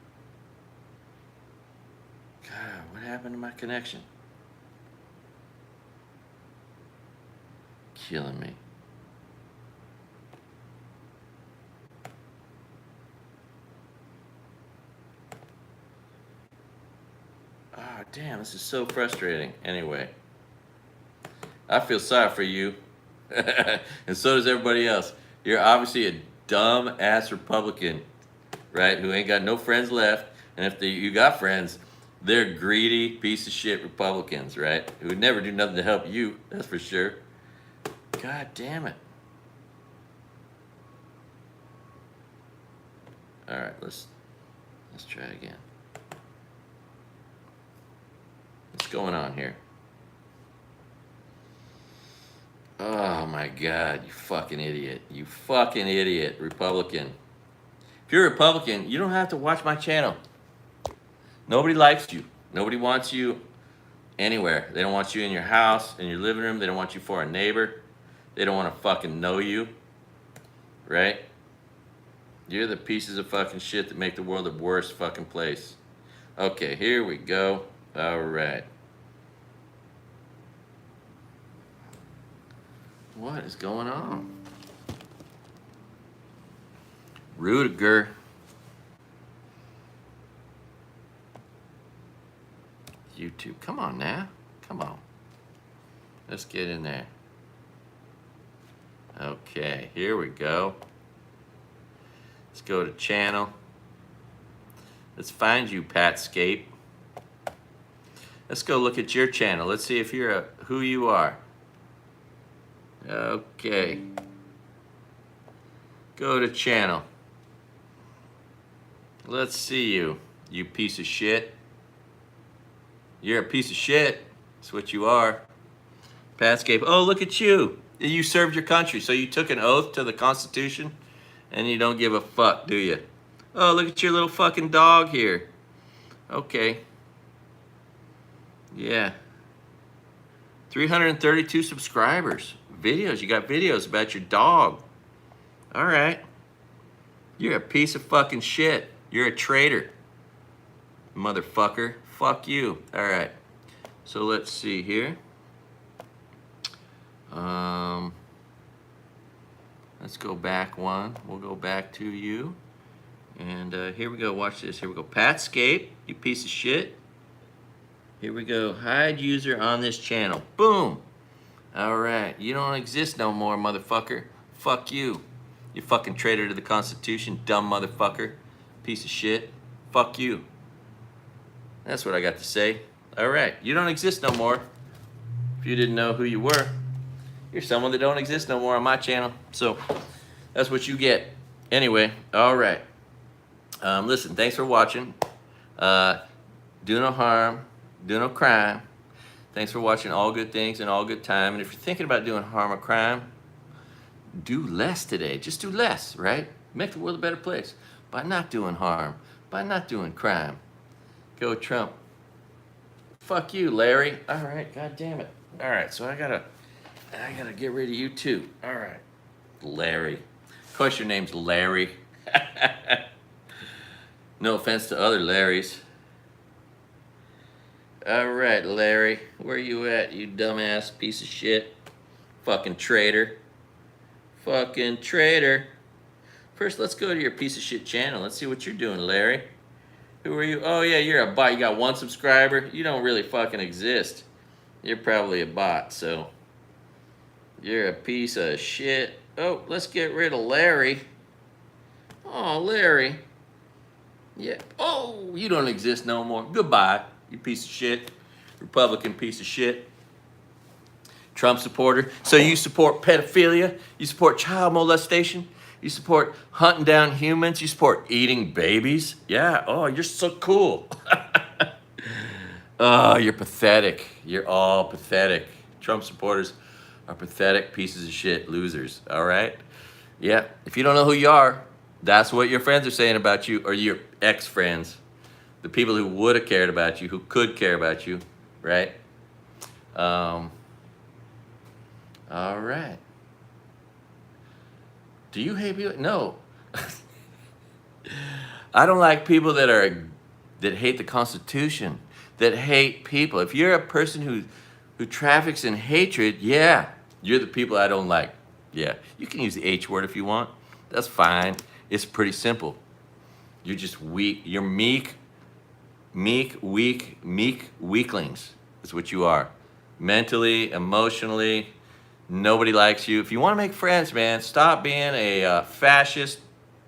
God, what happened to my connection? Killing me. Oh, damn, this is so frustrating. Anyway, I feel sorry for you. And so does everybody else. You're obviously a dumb-ass Republican, right, who ain't got no friends left. And if you got friends, they're greedy piece of shit Republicans, right, who would never do nothing to help you, that's for sure. God damn it. All right, let's try again. What's going on here? Oh my God, you fucking idiot. You fucking idiot, Republican. If you're a Republican, you don't have to watch my channel. Nobody likes you. Nobody wants you anywhere. They don't want you in your house, in your living room. They don't want you for a neighbor. They don't want to fucking know you, right? You're the pieces of fucking shit that make the world a worse fucking place. Okay, here we go. All right. What is going on? Rudiger. YouTube. Come on now. Come on. Let's get in there. Okay, here we go. Let's go to channel. Let's find you, Patscape. Let's go look at your channel. Let's see if you're who you are. Okay. Go to channel. Let's see you, you piece of shit. You're a piece of shit. That's what you are. Patscape. Oh, look at you. You served your country, so you took an oath to the Constitution, and you don't give a fuck, do you? Oh, look at your little fucking dog here. Okay. Yeah. 332 subscribers. Videos. You got videos about your dog. All right. You're a piece of fucking shit. You're a traitor. Motherfucker. Fuck you. All right. So let's see here. Let's go back one. We'll go back to you. And here we go. Watch this. Here we go. Patscape, you piece of shit. Here we go. Hide user on this channel. Boom. All right. You don't exist no more, motherfucker. Fuck you. You fucking traitor to the Constitution, dumb motherfucker. Piece of shit. Fuck you. That's what I got to say. All right. You don't exist no more. If you didn't know who you were, you're someone that don't exist no more on my channel. So that's what you get. Anyway, all right. Listen, thanks for watching. Do no harm, do no crime. Thanks for watching All Good Things and All Good Time. And if you're thinking about doing harm or crime, do less today. Just do less, right? Make the world a better place by not doing harm, by not doing crime. Go Trump. Fuck you, Larry. All right, god damn it. All right, so I gotta get rid of you too. All right, Larry. Of course your name's Larry. No offense to other Larrys. All right, Larry, where you at, you dumbass piece of shit? Fucking traitor. Fucking traitor. First, let's go to your piece of shit channel. Let's see what you're doing, Larry. Who are you? Oh yeah, you're a bot. You got 1 subscriber. You don't really fucking exist. You're probably a bot, so you're a piece of shit. Oh, let's get rid of Larry. Oh, Larry. Yeah. Oh, you don't exist no more. Goodbye, you piece of shit. Republican piece of shit. Trump supporter. So you support pedophilia? You support child molestation? You support hunting down humans? You support eating babies? Yeah. Oh, you're so cool. Oh, you're pathetic. You're all pathetic. Trump supporters are pathetic pieces of shit losers. All right? Yeah. If you don't know who you are, that's what your friends are saying about you, or your ex-friends. The people who would have cared about you, who could care about you, right? All right. Do you hate people? No. I don't like people that hate the Constitution, that hate people. If you're a person who traffics in hatred, yeah, you're the people I don't like. Yeah, you can use the H word if you want. That's fine. It's pretty simple. You're just weak. You're meek, weaklings is what you are. Mentally, emotionally, nobody likes you. If you want to make friends, man, stop being a fascist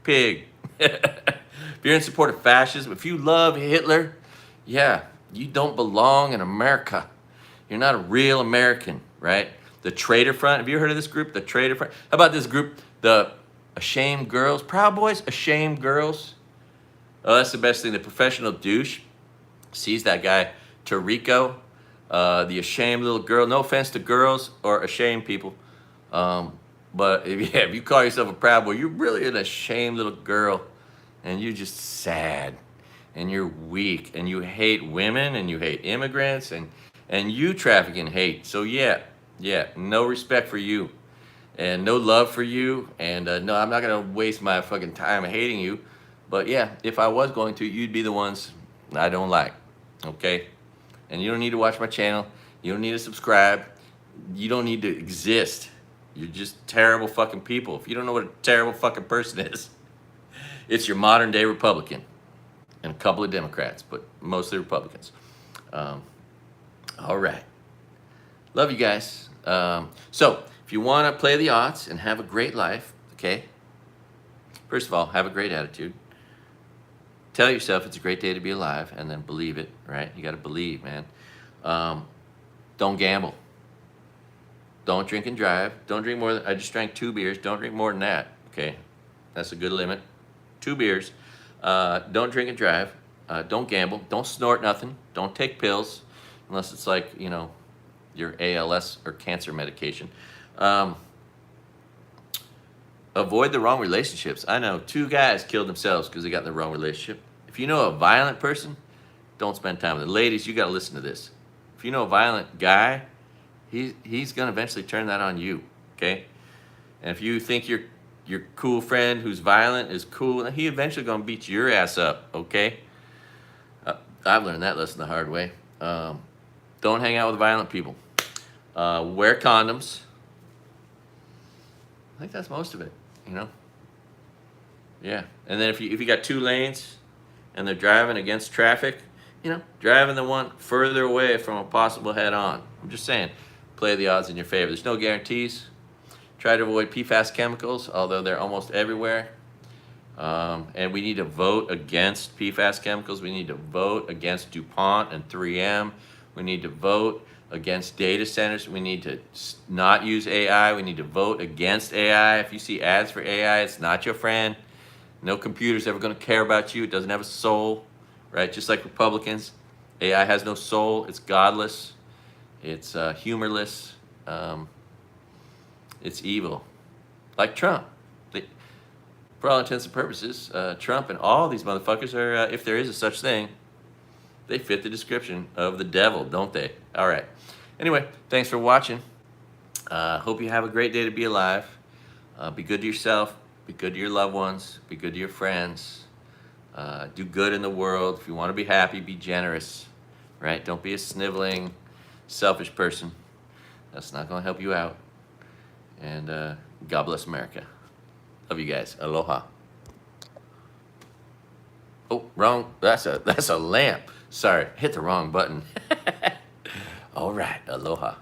pig. If you're in support of fascism, if you love Hitler, yeah, you don't belong in America. You're not a real American, right? The Traitor Front. Have you heard of this group, the Traitor Front? How about this group, the Ashamed Girls? Proud Boys, Ashamed Girls. Oh, that's the best thing. The professional douche sees that guy, Tarico, the ashamed little girl. No offense to girls or ashamed people. But if you call yourself a Proud Boy, you're really an ashamed little girl. And you're just sad. And you're weak. And you hate women. And you hate immigrants. And you traffic in hate. So yeah, no respect for you. And no love for you. And no, I'm not going to waste my fucking time hating you. But yeah, if I was going to, you'd be the ones I don't like. Okay? And you don't need to watch my channel. You don't need to subscribe. You don't need to exist. You're just terrible fucking people. If you don't know what a terrible fucking person is, it's your modern day Republican. And a couple of Democrats, but mostly Republicans. All right. Love you guys. So, if you want to play the odds and have a great life, okay? First of all, have a great attitude. Tell yourself it's a great day to be alive, and then believe it, right? You got to believe, man. Don't gamble. Don't drink and drive. Don't drink more than, I just drank 2 beers. Don't drink more than that, okay? That's a good limit. 2 beers. Don't drink and drive. Don't gamble. Don't snort nothing. Don't take pills, unless it's like, you know, your ALS or cancer medication. Avoid the wrong relationships. I know 2 guys killed themselves because they got in the wrong relationship. If you know a violent person, don't spend time with them. Ladies, you got to listen to this. If you know a violent guy, he's going to eventually turn that on you, okay? And if you think your cool friend who's violent is cool, he eventually going to beat your ass up, okay? I've learned that lesson the hard way. Don't hang out with violent people. Wear condoms. I think that's most of it, you know? Yeah. And then if you got 2 lanes and they're driving against traffic, you know, driving the one further away from a possible head-on. I'm just saying, play the odds in your favor. There's no guarantees. Try to avoid PFAS chemicals, although they're almost everywhere. And we need to vote against PFAS chemicals. We need to vote against DuPont and 3M. We need to vote against data centers. We need to not use AI. We need to vote against AI. If you see ads for AI, it's not your friend. No computer's ever going to care about you. It doesn't have a soul, right? Just like Republicans, AI has no soul. It's godless. It's humorless. It's evil. Like Trump. For all intents and purposes, Trump and all these motherfuckers are, if there is a such thing, they fit the description of the devil, don't they? All right. Anyway, thanks for watching. Hope you have a great day to be alive. Be good to yourself. Be good to your loved ones. Be good to your friends. Do good in the world. If you want to be happy, be generous. Right? Don't be a sniveling, selfish person. That's not going to help you out. And God bless America. Love you guys. Aloha. Oh, wrong. That's a lamp. Sorry, hit the wrong button. All right. Aloha.